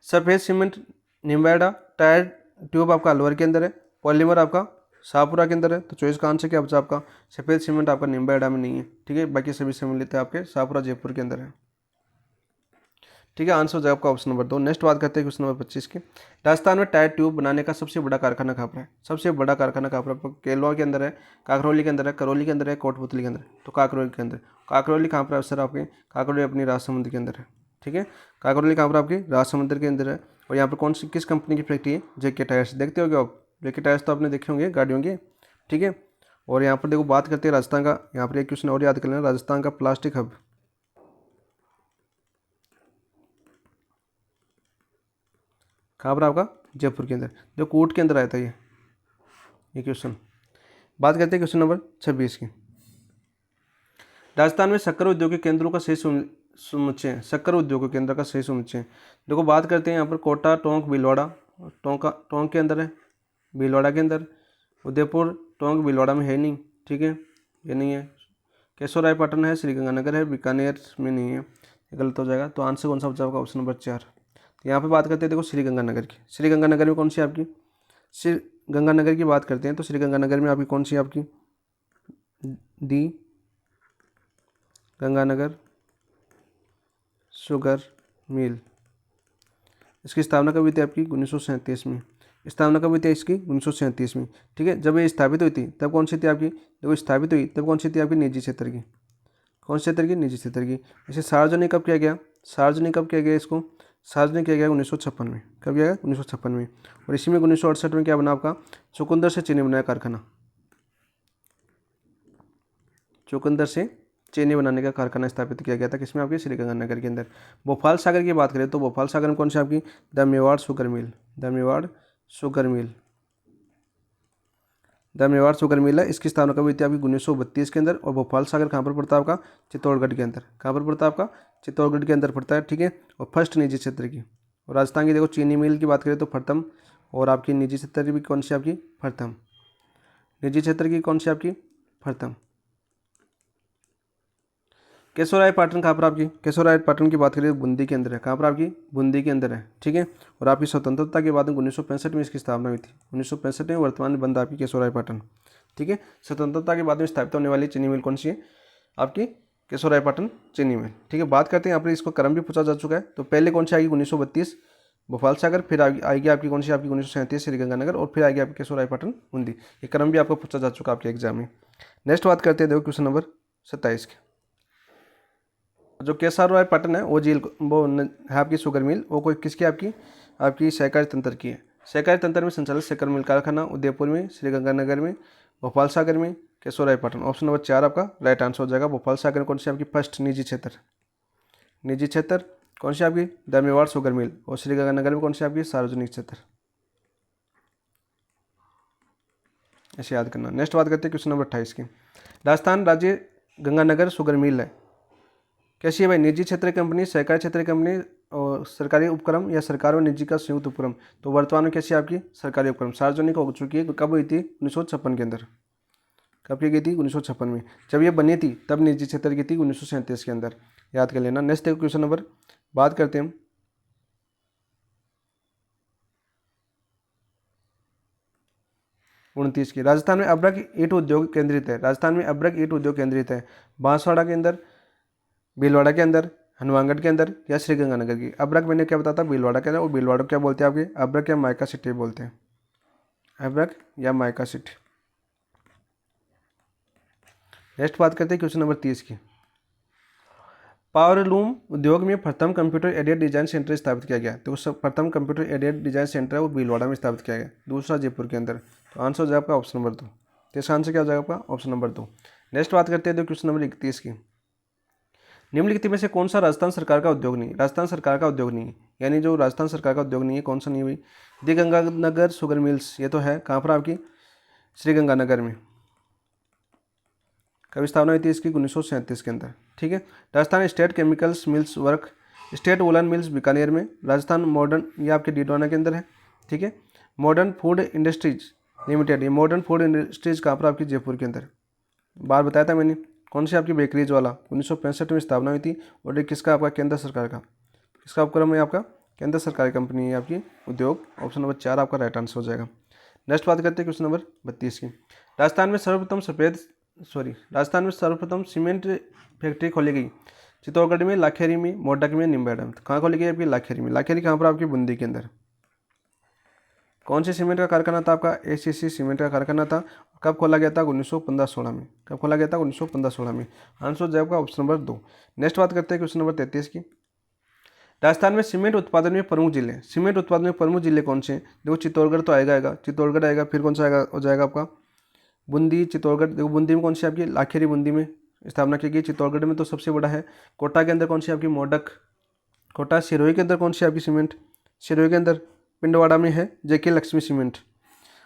सफ़ेद सीमेंट निम्बाड़ा, टायर ट्यूब आपका अलवर के अंदर है। पॉलीमर आपका शाहपुरा के अंदर है। तो चॉइस का आंसर क्या बचा आपका? सफ़ेद सीमेंट आपका निम्बाड़ा में नहीं है। ठीक है, बाकी सभी सम्मिलित है आपके शाहपुरा जयपुर के अंदर है। ठीक है, आंसर हो जाएगा आपका ऑप्शन नंबर 2। नेक्स्ट बात करते हैं क्वेश्चन नंबर 25 की। राजस्थान में टायर ट्यूब बनाने का सबसे बड़ा कारखाना कहाँ पर है? सबसे बड़ा कारखाना कहाँ पर है? केलवा के अंदर है, काकरौली के अंदर है, करौली के अंदर है, कोटपुतली के अंदर है। तो काकरौली के अंदर। काकरौली कहाँ पर है सर आपके? काकरौली अपनी राजसमंद के अंदर है। ठीक है, काकरौली कहाँ पर आपकी? राजसमंद के अंदर है। और यहाँ पर कौन सी किस कंपनी की फैक्ट्री है? जेके टायर्स। देखते होगे आप, जेके टायर्स तो आपने देखे होंगे गाड़ियों के। ठीक है, और यहाँ पर देखो बात करते हैं राजस्थान का। यहाँ पर एक क्वेश्चन और याद कर लेना, राजस्थान का प्लास्टिक हब कहाँ पर आपका? जयपुर के अंदर, जो कोर्ट के अंदर आया था ये क्वेश्चन। बात करते हैं क्वेश्चन नंबर 26 की। राजस्थान में शक्कर उद्योग के केंद्रों का सही समुच्चय, शक्कर उद्योग के केंद्र का सही समुच्चय। देखो बात करते हैं यहाँ पर कोटा, टोंक, भीलवाड़ा। टोंक के अंदर है, भीलवाड़ा के अंदर। उदयपुर, टोंक, भीलवाड़ा में है नहीं। ठीक है, ये नहीं है। केशवरायपाटन है, श्रीगंगानगर है, बीकानेर में नहीं है। ये गलत हो जाएगा। तो आंसर कौन सा बचा होगा? Option number 4। यहाँ पे बात करते हैं देखो श्रीगंगानगर की। श्रीगंगानगर में कौन सी आपकी? श्री गंगानगर की बात करते हैं तो श्रीगंगानगर में आपकी कौन सी आपकी? दी गंगानगर शुगर मिल। इसकी स्थापना कब हुई थी आपकी? 1937 में। स्थापना कब हुई थी इसकी? 1937 में। ठीक है, जब ये स्थापित हुई थी तब कौन सी थी आपकी? जब स्थापित हुई तब कौन सी थी आपकी? निजी क्षेत्र की। कौन से क्षेत्र की? निजी क्षेत्र की। इसे सार्वजनिक कब किया गया? सार्वजनिक कब किया गया इसको? सार्वजनिक किया गया 1956 में। कब किया गया? 1956 में। और इसी में 1968 में क्या बना आपका? चुकंदर से चीनी बनाया कारखाना। चुकंदर से चीनी बनाने का कारखाना स्थापित किया गया था, किसमें आपकी श्रीगंगानगर के अंदर। भोपाल सागर की बात करें तो भोपाल सागर में कौन सी आपकी the Mewar sugar mill, the Mewar sugar mill, the Mewar sugar mill है, इसकी स्थापना कब हुई थी आपकी 1932 के अंदर। और भोपाल सागर कहाँ पर पड़ता है आपका, चित्तौड़गढ़ के अंदर। कहाँ पर पड़ता है आपका, चित्तौड़गढ़ के अंदर पड़ता है, ठीक है। और फर्स्ट निजी क्षेत्र की, और राजस्थान की देखो चीनी मिल की बात करें तो प्रथम, और आपकी निजी क्षेत्र की भी कौन सी आपकी प्रथम, निजी क्षेत्र की कौन सी आपकी प्रथम। केशवराय पाटन कहाँ पर आपकी, केशवराय पाटन की बात करें बूंदी के अंदर है, कहाँ पर आपकी बूंदी के अंदर है, ठीक है। और आपकी स्वतंत्रता के बाद में 1965 में इसकी स्थापना हुई थी, 1965 में। वर्तमान में बंद आपकी केशवराय पाटन, ठीक है। स्वतंत्रता के बाद में स्थापित होने वाली चीनी मिल कौन सी है आपकी, केशवराय पाटन चीनी मिल, ठीक है। बात करते हैं यहाँ पर, इसको क्रम भी पूछा जा चुका है। तो पहले कौन सी आएगी 1932 भोपाल सागर, फिर आएगी आपकी कौन सी आपकी 1937 श्रीगंगानगर, और फिर आएगी आपकी केशवराय पाटन बूंदी। ये क्रम भी आपको पूछा जा चुका है आपके एग्जाम में। नेक्स्ट बात करते हैं, देखो क्वेश्चन नंबर 27 के। जो केशवराय पाटन है वो झील वो है आपकी शुगर मिल, वो कोई किसकी आपकी सहकारी तंत्र की है। सहकारी तंत्र में संचालित शुगर मिल कारखाना उदयपुर में, श्रीगंगानगर में, भोपाल सागर में, केशवराय पाटन। ऑप्शन नंबर 4 आपका राइट आंसर हो जाएगा। भोपाल सागर कौन सी आपकी फर्स्ट निजी क्षेत्र, निजी क्षेत्र कौन सी आपकी द मेवाड़ शुगर मिल, और श्रीगंगानगर में कौन सी आपकी सार्वजनिक क्षेत्र, ऐसे याद करना। नेक्स्ट बात करते हैं क्वेश्चन नंबर 28 की। राजस्थान राज्य गंगानगर शुगर मिल है कैसी है भाई, निजी क्षेत्र कंपनी, सहकारी क्षेत्र कंपनी, और सरकारी उपक्रम, या सरकार और निजी का संयुक्त उपक्रम। तो वर्तमान में कैसी है आपकी सरकारी उपक्रम, सार्वजनिक हो चुकी है। कब हुई थी 1956 के अंदर, कब की गई थी 1956 में। जब ये बनी थी तब निजी क्षेत्र की थी 1937 के अंदर, याद कर लेना। नेक्स्ट देखो क्वेश्चन नंबर, बात करते हैं 29 की। राजस्थान में अब्रक ईंट उद्योग केंद्रित है, राजस्थान में अब्रक ईंट उद्योग केंद्रित है बांसवाड़ा के अंदर, भीलवाड़ा के अंदर, हनुमानगढ़ के अंदर, या श्रीगंगानगर की। अब्रक मैंने क्या बताया था, भीलवाड़ा के अंदर। और भीलवाड़ा को क्या बोलते हैं आपके, अब्रक या माइका सिटी बोलते हैं, अब्रक या माइका सिटी। नेक्स्ट बात करते हैं क्वेश्चन नंबर 30 की। पावरलूम उद्योग में प्रथम कंप्यूटर एडेड डिजाइन सेंटर स्थापित किया गया। तो प्रथम कंप्यूटर एडेड डिजाइन सेंटर है वो भीलवाड़ा में स्थापित किया गया, दूसरा जयपुर के अंदर। तो आंसर हो जाएगा आपका ऑप्शन नंबर 2। तो इसका आंसर क्या हो जाएगा आपका ऑप्शन नंबर 2। नेक्स्ट बात करते हैं क्वेश्चन नंबर 31 की। निम्नलिखित में से कौन सा राजस्थान सरकार का उद्योग नहीं, राजस्थान सरकार का उद्योग नहीं है, यानी जो राजस्थान सरकार का उद्योग नहीं है, कौन सा नहीं हुई। दी गंगानगर शुगर मिल्स, ये तो है कहाँ पर आपकी श्रीगंगानगर में। कब स्थापना हुई थी इसकी 1937 के अंदर, ठीक है। Rajasthan state chemicals mills work, state woollen mills Bikaner में। राजस्थान मॉडर्न, ये आपके डीडवाना के अंदर है, ठीक है। मॉडर्न फूड इंडस्ट्रीज लिमिटेड, ये मॉडर्न फूड इंडस्ट्रीज कहाँ पर आपकी जयपुर के अंदर। बार बताया था मैंने, कौन सी आपकी बेकरीज वाला 1965 में स्थापना हुई थी। और ये किसका आपका केंद्र सरकार का, किसका उपक्रम है आपका केंद्र सरकारी कंपनी है आपकी उद्योग। ऑप्शन नंबर 4 आपका राइट आंसर हो जाएगा। नेक्स्ट बात करते हैं क्वेश्चन नंबर 32 की। राजस्थान में सर्वप्रथम सीमेंट फैक्ट्री खोली गई चित्तौड़गढ़ में, लाखेरी में, मोडक में, निम्बाड़ा में। कहाँ खोली गई आपकी लाखेरी में। लाखेरी कहाँ पर आपकी बूंदी के अंदर। कौन से सीमेंट का कारखाना था आपका, एसीसी सीमेंट का कारखाना था। कब खोला गया था 1915-16 में। कब खोला गया था 1915-16 में। आंसर हो जाएगा ऑप्शन नंबर 2। नेक्स्ट बात करते हैं क्वेश्चन नंबर 33 की। राजस्थान में सीमेंट उत्पादन में प्रमुख जिले, सीमेंट उत्पादन में प्रमुख जिले कौन से। देखो चित्तौड़गढ़ तो आएगा, चित्तौड़गढ़ आएगा, फिर कौन सा आएगा हो जाएगा आपका बूंदी, चित्तौड़गढ़। देखो बूंदी में कौन सी आपकी लाखेरी बूंदी में स्थापना की गई। चित्तौड़गढ़ में तो सबसे बड़ा है। कोटा के अंदर कौन सी आपकी मोडक कोटा। सिरोही के अंदर कौन सी आपकी सीमेंट, सिरोही के अंदर पिंडवाड़ा में है जेके लक्ष्मी सीमेंट।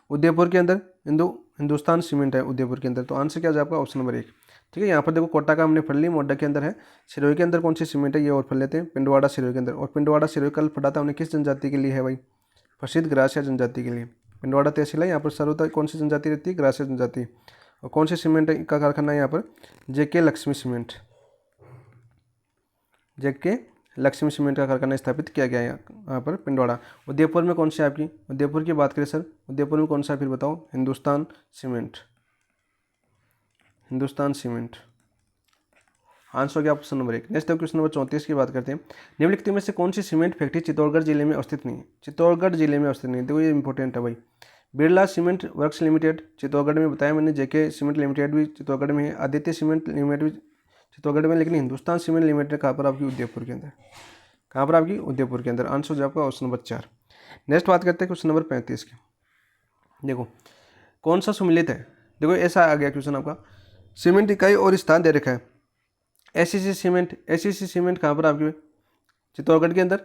उदयपुर के अंदर हिंदुस्तान सीमेंट है उदयपुर के अंदर। तो आंसर क्या जाएगा आपका ऑप्शन नंबर 1, ठीक है। यहाँ पर देखो कोटा का हमने पढ़ ली, मोडक के अंदर है। सिरोही के अंदर कौन सी सीमेंट है ये और पढ़ लेते हैं, पिंडवाड़ा सिरोही के अंदर। और पिंडवाड़ा सिरोही कल पढ़ा था हमने, किस जनजाति के लिए है भाई, प्रसिद्ध ग्रासिया जनजाति के लिए। पिंडवाड़ा तहसील है, यहाँ पर सर्वोत्तर कौन सी जनजाति रहती है, ग्रासिया जनजाति। और कौन से सीमेंट का कारखाना है यहाँ पर, जेके लक्ष्मी सीमेंट, जेके लक्ष्मी सीमेंट का कारखाना स्थापित किया गया है यहाँ पर पिंडवाड़ा। उदयपुर में कौन सी आपकी, उदयपुर की बात करें सर, उदयपुर में कौन सा फिर बताओ, Hindustan cement, Hindustan cement. Answer हो गया option number 1। Next question number 34 की बात करते हैं। निम्नलिखित में से कौन सी सीमेंट फैक्ट्री चित्तौड़गढ़ जिले में अवस्थित नहीं है। चित्तौड़गढ़ जिले में अवस्थित नहीं, देखो ये इंपॉर्टेंट है भाई। Birla cement works limited Chittorgarh में बताया मैंने, जेके सीमेंट लिमिटेड भी चित्तौड़गढ़ में है, आदित्य सीमेंट लिमिटेड भी चित्तौड़गढ़ में, लेकिन हिंदुस्तान सीमेंट लिमिटेड कहाँ पर आपकी उदयपुर के अंदर, कहाँ पर आपकी उदयपुर के अंदर। आंसर हो जाए आपका ऑप्शन नंबर 4। नेक्स्ट बात करते हैं क्वेश्चन नंबर 35 की। देखो कौन सा सुमिलित है, देखो ऐसा आ गया क्वेश्चन आपका, सीमेंट इकाई और स्थान दे रखा है, एसीसी सीमेंट, एसीसी सीमेंट कहाँ पर आपके चित्तौड़गढ़ के अंदर,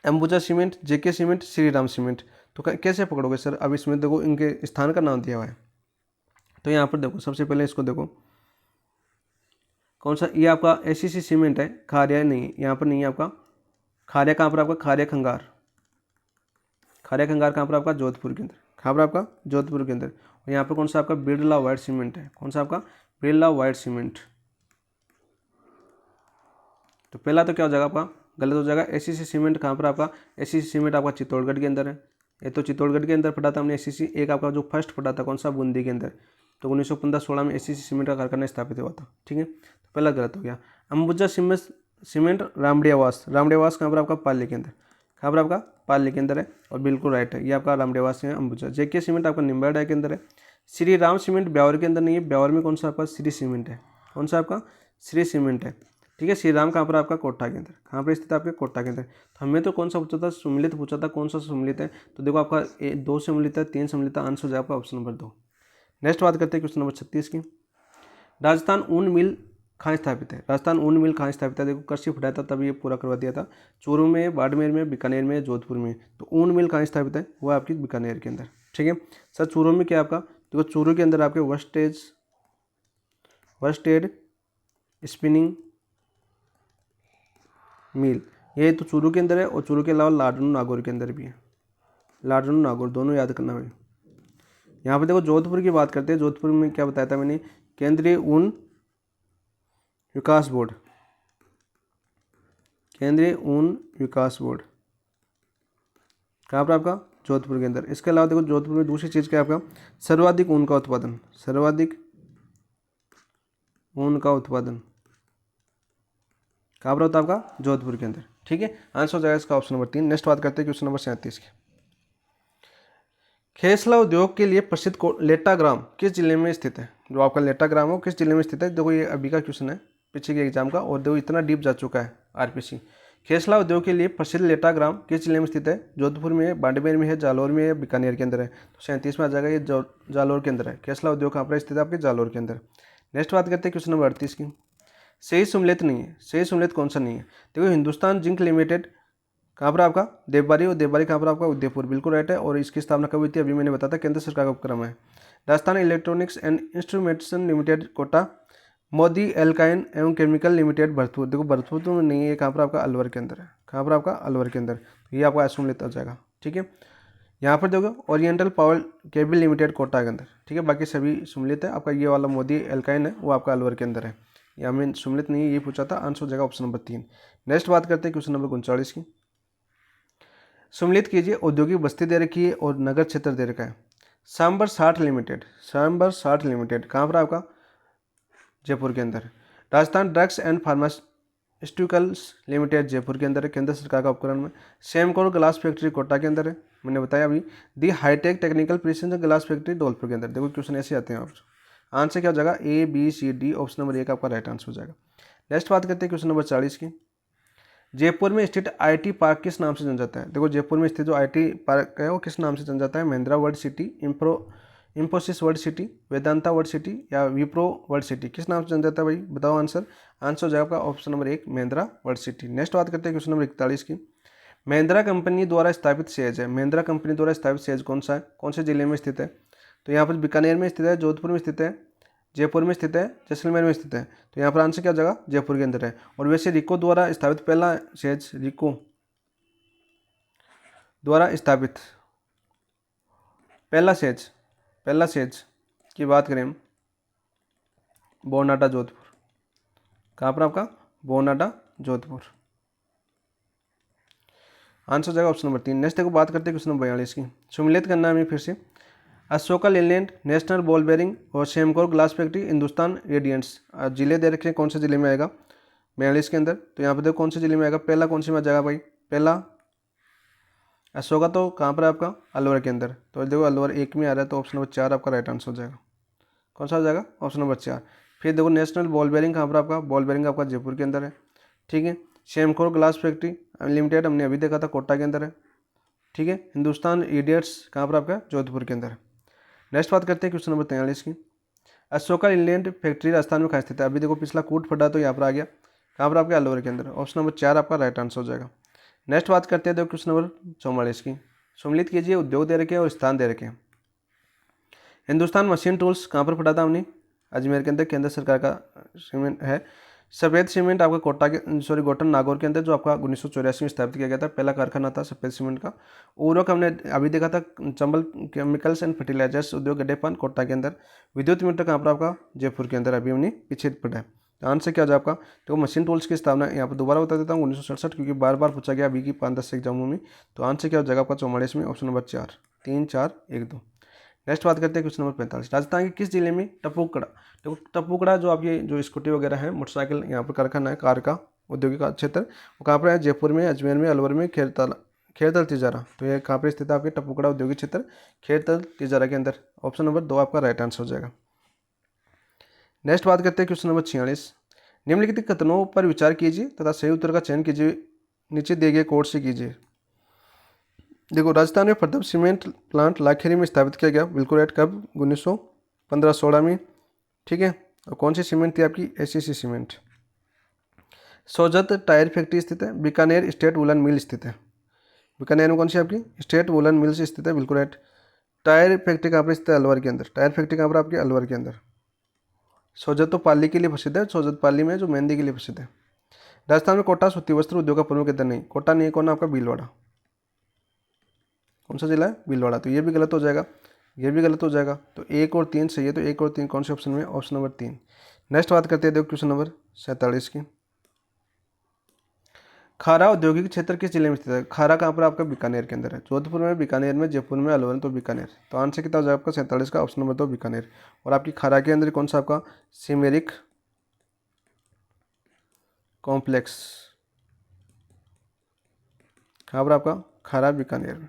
अंबुजा सीमेंट, जेके सीमेंट, श्री राम सीमेंट। तो कैसे पकड़ोगे सर, अब इसमें देखो इनके स्थान का नाम दिया हुआ है। तो यहाँ पर देखो सबसे पहले इसको देखो कौन सा, ये आपका एसीसी सीमेंट है, खारिया नहीं है यहाँ पर, नहीं है आपका खारिया, कहाँ पर आपका खारिया खंगार, खारिया खंगार कहाँ पर आपका जोधपुर के अंदर, कहाँ पर आपका जोधपुर के अंदर। और यहाँ पर कौन सा आपका बिरला व्हाइट सीमेंट है, कौन सा आपका बिरला व्हाइट सीमेंट। तो पहला तो क्या हो जाएगा आपका गलत हो जाएगा। एसीसी सीमेंट कहाँ पर आपका, एसीसी सीमेंट आपका चित्तौड़गढ़ के अंदर है, ये तो चित्तौड़गढ़ के अंदर पढ़ा था हमने एसीसी। एक आपका जो फर्स्ट पढ़ा था कौन सा, बूंदी के अंदर, तो 1915-16 में एसीसी सीमेंट का कारखाना स्थापित हुआ था, ठीक है। तो पहला गलत हो गया। अंबुजा सीमेंट रामडियावास, रामडियावास कहाँ पर आपका पाली के अंदर, कहाँ पर आपका पाली के अंदर है, और बिल्कुल राइट है, ये आपका रामडियावास है अंबुजा। जेके सीमेंट आपका निम्बाड़ा के अंदर है। श्री राम सीमेंट ब्यावर के अंदर नहीं है, ब्यावर में कौन सा आपका श्री सीमेंट है, कौन सा आपका श्री सीमेंट है, ठीक है। श्री राम कहाँ पर आपका कोटा के अंदर, कहाँ पर स्थित है आपके कोटा के अंदर। तो हमें तो कौन सा पूछा था, सुमिलित पूछा था, कौन सा सुमिलित है। तो देखो आपका 2 सम्मिलित है, 3 सम्मिलित है, आंसर हो जाएगा आपका ऑप्शन नंबर 2। नेक्स्ट बात करते हैं क्वेश्चन नंबर 36 की। राजस्थान ऊन मिल कहाँ स्थापित है, राजस्थान ऊन मिल कहाँ स्थापित है। देखो कृषि फटाया था तभी ये पूरा करवा दिया था। चूरू में, बाड़मेर में, बीकानेर में, जोधपुर में। तो ऊन मिल कहाँ स्थापित है, वो आपकी बीकानेर के अंदर, ठीक है। सर चूरू में क्या आपका, देखो चूरू के अंदर आपके वर्स्टेड स्पिनिंग मिल, ये तो चूरू के अंदर है, और चूरू के अलावा लाडनू नागौर के अंदर भी है, लाडनू नागौर दोनों याद करना भाई। यहाँ पे देखो जोधपुर की बात करते हैं, जोधपुर में क्या बताया था मैंने, केंद्रीय ऊन विकास बोर्ड, केंद्रीय ऊन विकास बोर्ड कहाँ पर आपका जोधपुर के अंदर। इसके अलावा देखो जोधपुर में दूसरी चीज़ क्या है आपका, सर्वाधिक ऊन का उत्पादन, सर्वाधिक ऊन का उत्पादन कहाँ पर होता है आपका जोधपुर के अंदर, ठीक है। आंसर हो जाएगा इसका ऑप्शन नंबर 3। नेक्स्ट बात करते हैं क्वेश्चन नंबर 37 की। खेसला उद्योग के लिए प्रसिद्ध लेटा ग्राम किस जिले में स्थित है, जो आपका लेटा ग्राम हो किस जिले में स्थित है। देखो ये अभी का क्वेश्चन है पीछे के एग्जाम का, और देखो इतना डीप जा चुका है आरपीसी। खेसला उद्योग के लिए प्रसिद्ध लेटा ग्राम किस जिले में स्थित है, जोधपुर में है, बाड़मेर में है, जालौर में है, बीकानेर के अंदर है। तो 37 में आ जाएगा, ये जालौर के अंदर है। खेसला उद्योग कहाँ पर स्थित है, आपके जालौर के अंदर। नेक्स्ट बात करते हैं क्वेश्चन नंबर 38 की। सही सम्मिलित नहीं है, सही सम्मिलित कौन सा नहीं है। देखो हिंदुस्तान जिंक लिमिटेड कहाँ पर आपका देवबारी, और देवबारी कहाँ पर आपका उदयपुर, बिल्कुल राइट है। और इसकी स्थापना कब हुई थी, अभी मैंने बताया था, केंद्र सरकार का उपक्रम है। Rajasthan electronics and instrumentation limited Kota, Modi एल्काइन एवं केमिकल लिमिटेड भरतपुर। देखो भरतपुर तो नहीं है, कहाँ पर आपका अलवर के अंदर है, कहाँ पर आपका अलवर के अंदर। तो ये आपका असुमिलित आ जाएगा, ठीक है। यहाँ पर देखो oriental power cable limited Kota के अंदर, ठीक है। बाकी सभी सुमिलित है। आपका ये वाला मोदी एल्काइन है वो आपका अलवर के अंदर है, या में सुमिलित नहीं है, ये पूछा था। आंसर हो जाएगा ऑप्शन नंबर 3। नेक्स्ट बात करते हैं क्वेश्चन नंबर 39 की। सम्मिलित कीजिए, औद्योगिक बस्ती दे रखी है और नगर क्षेत्र दे रखा है। सांबर 60 लिमिटेड, सांबर 60 लिमिटेड कहाँ पर आपका जयपुर के अंदर। Rajasthan drugs and pharmaceuticals limited Jaipur के अंदर है, केंद्र सरकार का उपक्रम में। सेमकोर ग्लास फैक्ट्री कोटा के अंदर है, मैंने बताया अभी। The hi-tech technical precision glass factory Dholpur के अंदर। देखो क्वेश्चन ऐसे आते हैं आप, आंसर क्या हो जाएगा A B C D, option number 1 आपका राइट आंसर हो जाएगा। नेक्स्ट बात करते हैं क्वेश्चन नंबर 40 की। जयपुर में स्थित आईटी पार्क किस नाम से जाना जाता है। देखो जयपुर में स्थित जो आईटी पार्क है वो किस नाम से जाना जाता है। Mahindra world city, Infosys world city, Vedanta world city, या विप्रो वर्ल्ड सिटी, किस नाम से जाना जाता है भाई, बताओ आंसर। आंसर हो जाएगा आपका option number 1 Mahindra world city. Next बात करते हैं क्वेश्चन नंबर 41 की। महिंद्रा कंपनी द्वारा स्थापित सेज है, महिंद्रा कंपनी द्वारा स्थापित सेज कौन सा है, कौन से जिले में स्थित है। तो यहाँ पर बीकानेर में स्थित है, जोधपुर में स्थित है, जयपुर में स्थित है, जैसलमेर में स्थित है। तो यहाँ पर आंसर क्या हो जाएगा, जयपुर के अंदर है। और वैसे रिको द्वारा स्थापित पहला सेज, रिको द्वारा स्थापित पहला सेज की बात करें हम, बोनाटा जोधपुर, कहाँ पर आपका बोनाटा जोधपुर। आंसर हो जाएगा ऑप्शन नंबर 3। नेक्स्ट देखो बात करते हैं क्वेश्चन नंबर 42 की। सम्मिलित करना है हमें फिर से। Ashoka Leyland, national ball bearing और Samcor glass factory, Hindustan radiants. जिले दे रखे हैं, कौन से जिले में आएगा 42 के अंदर। तो यहाँ पर देखो कौन से जिले में आएगा, पहला कौन से में आ जाएगा भाई, पहला अशोका तो कहाँ पर आपका अलवर के अंदर। तो देखो अलवर 1 में आ रहा है, तो ऑप्शन नंबर 4 आपका राइट आंसर हो जाएगा। कौन सा हो जाएगा, ऑप्शन नंबर 4। फिर देखो नेशनल बॉल बेरिंग कहाँ पर आपका, बॉल बेरिंग आपका जयपुर के अंदर है, ठीक है। सेमकोर ग्लास फैक्ट्री लिमिटेड हमने अभी देखा था, कोटा के अंदर है, ठीक है। हिंदुस्तान इडियट्स कहाँ पर आपका, जोधपुर के अंदर है। नेक्स्ट बात करते हैं क्वेश्चन नंबर 43 की। अशोका इंलैंड फैक्ट्री राजस्थान में कहाँ स्थित है? अभी देखो पिछला कूट फटा तो यहाँ पर आ गया, कहाँ पर आपके अलवर के अंदर। ऑप्शन नंबर 4 आपका राइट आंसर हो जाएगा। नेक्स्ट बात करते हैं देखो क्वेश्चन नंबर 44 की। सम्मिलित कीजिए, उद्योग दे रखे हैं और स्थान दे रखे हैं। हिंदुस्तान मशीन टूल्स कहाँ पर फटा था हमने? अजमेर के अंदर, केंद्र सरकार का सीमेंट है। सफेद सीमेंट आपका कोटा के गोटन नागौर के अंदर, जो आपका 1984 में स्थापित किया गया था, पहला कारखाना था सफेद सीमेंट का। उर्वरक हमने अभी देखा था, चंबल केमिकल्स एंड फर्टिलाइजर्स उद्योग गड्ढेपान कोटा के अंदर। विद्युत मीटर कहाँ पर आपका? जयपुर के अंदर, अभी हमने पीछे पड़ा है। तो आंसर क्या हो जाए आपका? तो मशीन टूल्स की स्थापना यहाँ पर दोबारा बता देता हूँ 1967, क्योंकि बार बार पूछा गया अभी की 5-10 एग्जामों में। तो आंसर क्या हो जाएगा आपका 44 में? Option number 4, 3, 4, 1, 2। नेक्स्ट बात करते हैं क्वेश्चन नंबर 45। राजस्थान के किस जिले में टपुकड़ा, तो टपुकड़ा जो आपकी जो स्कूटी वगैरह है, मोटरसाइकिल, यहाँ पर कारखाना है, कार का औद्योगिक क्षेत्र, वो कहाँ पर है? जयपुर में, अजमेर में, अलवर में, खेरतल तिजारा। तो ये कहाँ पर स्थित है? आपके टपुकड़ा औद्योगिक क्षेत्र खेरतल तिजारा के अंदर। ऑप्शन नंबर 2 आपका राइट आंसर हो जाएगा। नेक्स्ट बात करते हैं क्वेश्चन नंबर 46। निम्नलिखित कथनों पर विचार कीजिए तथा सही उत्तर का चयन कीजिए, नीचे दिए गए कोड से कीजिए। देखो, राजस्थान में प्रथम सीमेंट प्लांट लाखेरी में स्थापित किया गया, बिल्कुल राइट। कब? 1915-16 में, ठीक है। और कौन सी सीमेंट थी आपकी? ACC cement. Sojat tyre factory स्थित है, बीकानेर स्टेट वुलन मिल स्थित है। बीकानेर में कौन सी आपकी? स्टेट वुलन मिल से स्थित है, बिल्कुल राइट। टायर फैक्ट्री कहाँ पर स्थित है? अलवर के अंदर। टायर फैक्ट्री कहाँ पर आपके? अलवर के अंदर। सोजत तो पाली के लिए प्रसिद्ध है, सोजत पाली में जो मेहंदी के लिए प्रसिद्ध है। राजस्थान में कोटा सूती वस्त्र उद्योग का प्रमुख केंद्र नहीं, कोटा नहीं, कौन आपका? भीलवाड़ा। कौन सा जिला है? भीलवाड़ा। तो ये भी गलत हो जाएगा, ये भी गलत हो जाएगा। तो 1 और 3 सही है, तो 1 और 3 कौन से ऑप्शन में? Option number 3। नेक्स्ट बात करते हैं देखो क्वेश्चन नंबर 47 की। खारा औद्योगिक क्षेत्र किस जिले में स्थित है? खारा कहाँ पर आपका? बीकानेर के अंदर है। जोधपुर में, बीकानेर में, जयपुर में, अलवर में, तो बीकानेर। तो आंसर कितना हो जाएगा आपका? 47 का ऑप्शन नंबर 2 बीकानेर। और आपकी खारा के अंदर कौन सा आपका? सिमेरिक कॉम्प्लेक्स, कहाँ पर आपका? खारा बीकानेर में।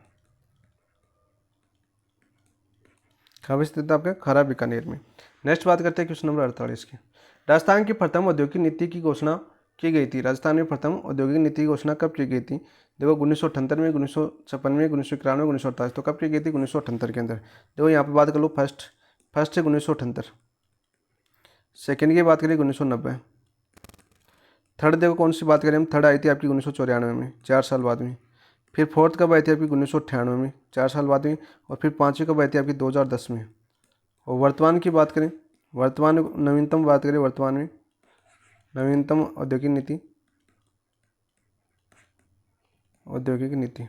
कहाँ पर स्थित है आपका? खारा बीकानेर में। नेक्स्ट बात करते हैं क्वेश्चन नंबर 48 की। राजस्थान की प्रथम औद्योगिक नीति की घोषणा की गई थी। राजस्थान में प्रथम औद्योगिक नीति की घोषणा कब की गई थी? देखो, 1978 में, 1956 में, 1991 में, 1948। तो कब की गई थी? 1978 के अंदर। देखो यहाँ पर बात कर लो, फर्स्ट है 1978, सेकेंड की बात करें 1990, थर्ड देखो कौन सी बात करें हम, थर्ड आई थी आपकी 1994 में, 4 साल बाद में। फिर फोर्थ कब आई थी आपकी? 1998 में, 4 साल बाद में। और फिर पाँचवीं कब आई थी आपकी? 2010 में। और वर्तमान की बात करें, वर्तमान नवीनतम बात करें, वर्तमान में नवीनतम औद्योगिक नीति, औद्योगिक नीति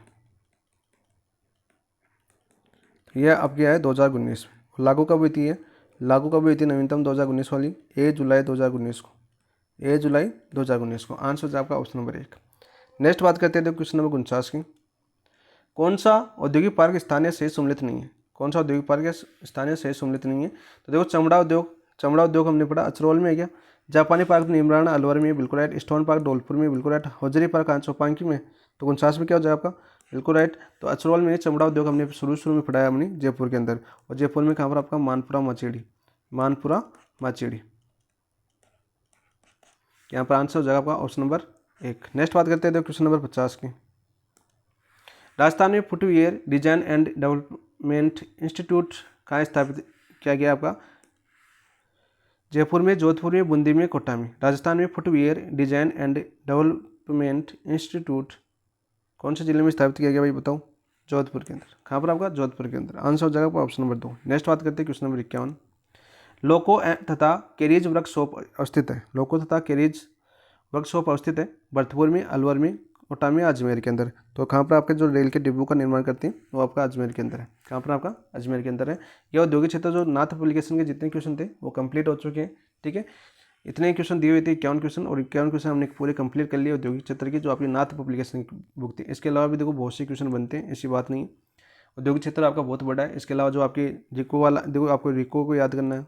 यह अब क्या है? 2019 में। लागू कब हुई थी ये? लागू कब हुई थी नवीनतम 2019 वाली? 1 जुलाई 2019 को, 1 जुलाई 2019 को। आंसर है आपका ऑप्शन नंबर 1। नेक्स्ट बात करते हैं क्वेश्चन नंबर 49 की। कौन सा औद्योगिक पार्क स्थानीय से सम्मिलित नहीं है? कौन सा औद्योगिक पार्क स्थानीय से सम्मिलित नहीं है? तो देखो, चमड़ा उद्योग हमने पढ़ा, अचरोल में है क्या? जापानी पार्क निमराना अलवर में, बिल्कुल राइट। स्टोन पार्क धौलपुर में, बिल्कुल राइट। हौजरी पार्क चौपांकी में। तो 49 में क्या हो जाए आपका? बिल्कुल राइट। तो अचरोल में चमड़ा उद्योग हमने शुरू में पढ़ाया हमने जयपुर के अंदर। और जयपुर में कहाँ पर आपका? मानपुरा माचेड़ी, मानपुरा माचेड़ी। यहाँ पर आंसर हो जाएगा आपका ऑप्शन नंबर 1। नेक्स्ट बात करते हैं क्वेश्चन नंबर 50 की। राजस्थान में footwear design and development institute कहाँ स्थापित किया गया आपका? जयपुर में, जोधपुर में, बूंदी में, कोटा में। राजस्थान में footwear design and development institute कौन से जिले में स्थापित किया गया भाई बताओ? जोधपुर के अंदर। कहाँ पर आपका? जोधपुर के अंदर। आंसर हो जाएगा ऑप्शन नंबर 2। नेक्स्ट बात करते हैं क्वेश्चन नंबर 51। लोको तथा केरीज वर्कशॉप अवस्थित है, लोको तथा केरीज वर्कशॉप अवस्थित है भरतपुर में, अलवर में, कोटा में, अजमेर के अंदर। तो कहाँ पर आपके जो रेल के डिब्बों का निर्माण करती हैं वो आपका अजमेर के अंदर है। कहाँ पर आपका? अजमेर के अंदर है। यह औद्योगिक क्षेत्र जो नाथ पब्लिकेशन के जितने क्वेश्चन थे वो कंप्लीट हो चुके हैं, ठीक है। इतने क्वेश्चन दिए हुए थे 51 क्वेश्चन, और 51 क्वेश्चन हमने पूरे कंप्लीट कर लिए औद्योगिक क्षेत्र की, जो आपकी नाथ पब्लिकेशन की बुक थी। इसके अलावा भी देखो बहुत से क्वेश्चन बनते हैं, ऐसी बात नहीं। औद्योगिक क्षेत्र आपका बहुत बड़ा है। इसके अलावा जो आपकी रिको वाला, देखो आपको रिको को याद करना है,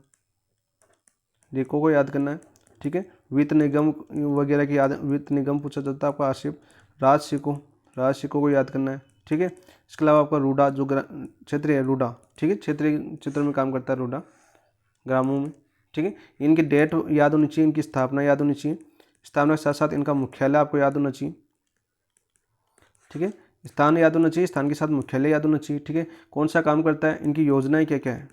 रिको को याद करना है, ठीक है। वित्त निगम वगैरह की याद, वित्त निगम पूछा जाता है आपका आसिफ, राजसिको को याद करना है, ठीक है। इसके अलावा आपका रूडा जो क्षेत्र है, रूडा, ठीक है, क्षेत्रीय क्षेत्र में काम करता है रूडा, ग्रामों में, ठीक है। इनकी डेट याद होनी चाहिए, इनकी स्थापना याद होनी चाहिए, स्थापना के साथ साथ इनका मुख्यालय आपको याद होना चाहिए, ठीक है। स्थान याद होना चाहिए, स्थान के साथ मुख्यालय याद होना चाहिए, ठीक है। कौन सा काम करता है, इनकी योजनाएं क्या क्या है,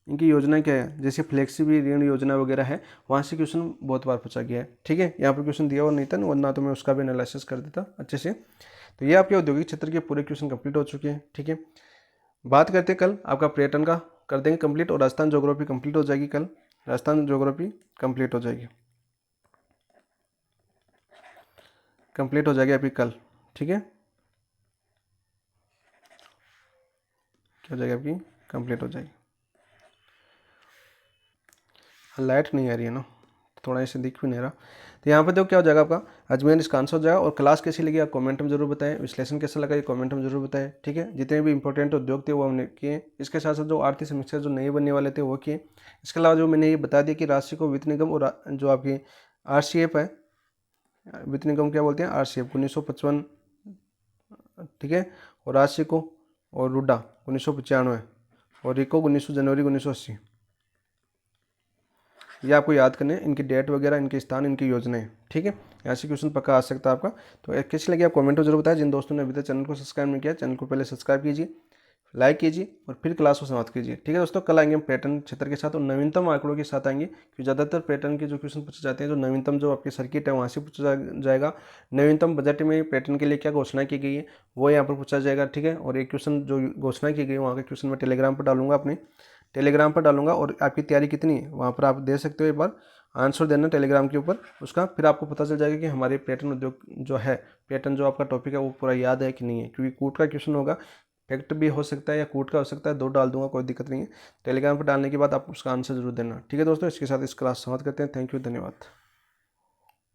इनकी योजना क्या है, जैसे फ्लेक्सिबल ऋण योजना वगैरह है, वहाँ से क्वेश्चन बहुत बार पूछा गया है। ठीक है, यहाँ पर क्वेश्चन दिया हुआ नहीं था, वरना तो मैं उसका भी एनालिसिस कर देता अच्छे से। तो ये आपके औद्योगिक क्षेत्र के पूरे क्वेश्चन कंप्लीट हो चुके हैं। ठीक है, बात करते हैं कल आपका पर्यटन का, कर देंगे कंप्लीट, और राजस्थान ज्योग्राफी कंप्लीट हो जाएगी कल, राजस्थान ज्योग्राफी कंप्लीट हो जाएगी, कंप्लीट हो जाएगी अभी कल। ठीक है, क्या हो जाएगी आपकी, कंप्लीट हो जाएगी। लाइट नहीं आ रही है ना, थोड़ा ऐसे दिख भी नहीं रहा। तो यहाँ पे देखो क्या हो जाएगा आपका, अजमेर इसका आंसर हो जाएगा। और क्लास कैसी लगी आप कमेंट में जरूर बताएं, विश्लेषण कैसा लगा ये कमेंट में जरूर बताएं। ठीक है, जितने भी इंपॉर्टेंट उद्योग थे वो हमने किए, इसके साथ साथ जो आर्थिक समीक्षा जो नए बनने वाले थे वो किए। इसके अलावा जो मैंने ये बता दिया कि राशि को वित्त निगम और जो आपकी RCF है, वित्त निगम क्या बोलते हैं, RCF 1955, ठीक है, और राशि को और रुडा 1995, और रिको 19 जनवरी 1980। ये आपको याद करने हैं, इनकी डेट वगैरह, इनके स्थान, इनकी योजनाएं। ठीक है, ऐसे क्वेश्चन पक्का आ सकता है आपका। तो कैसी लगी आप कमेंट में जरूर बताएं। जिन दोस्तों ने अभी तक चैनल को सब्सक्राइब नहीं किया, चैनल को पहले सब्सक्राइब कीजिए, लाइक कीजिए, और फिर क्लास को समाप्त कीजिए। ठीक है दोस्तों, कल आएंगे हम पैटर्न क्षेत्र के साथ और नवीनतम आंकड़ों के साथ आएंगे, क्योंकि ज़्यादातर पैटर्न के जो क्वेश्चन पूछे जाते हैं, जो नवीनतम जो आपके सर्किट है वहाँ से पूछा जाएगा। नवीनतम बजट में पैटर्न के लिए क्या घोषणा की गई है वो यहाँ पर पूछा जाएगा। ठीक है, और एक क्वेश्चन जो घोषणा की गई है वहाँ के क्वेश्चन मैं टेलीग्राम पर डालूंगा, अपने टेलीग्राम पर डालूंगा, और आपकी तैयारी कितनी है वहाँ पर आप दे सकते हो, एक बार आंसर देना टेलीग्राम के ऊपर उसका, फिर आपको पता चल जाएगा कि हमारे पैटर्न उद्योग जो है, पैटर्न जो आपका टॉपिक है वो पूरा याद है कि नहीं है। क्योंकि कूट का क्वेश्चन होगा, फैक्ट भी हो सकता है या कूट का हो सकता है, दो डाल दूंगा, कोई दिक्कत नहीं है। टेलीग्राम पर डालने के बाद आप उसका आंसर जरूर देना। ठीक है दोस्तों, इसके साथ इस क्लास समाप्त करते हैं। थैंक यू, धन्यवाद।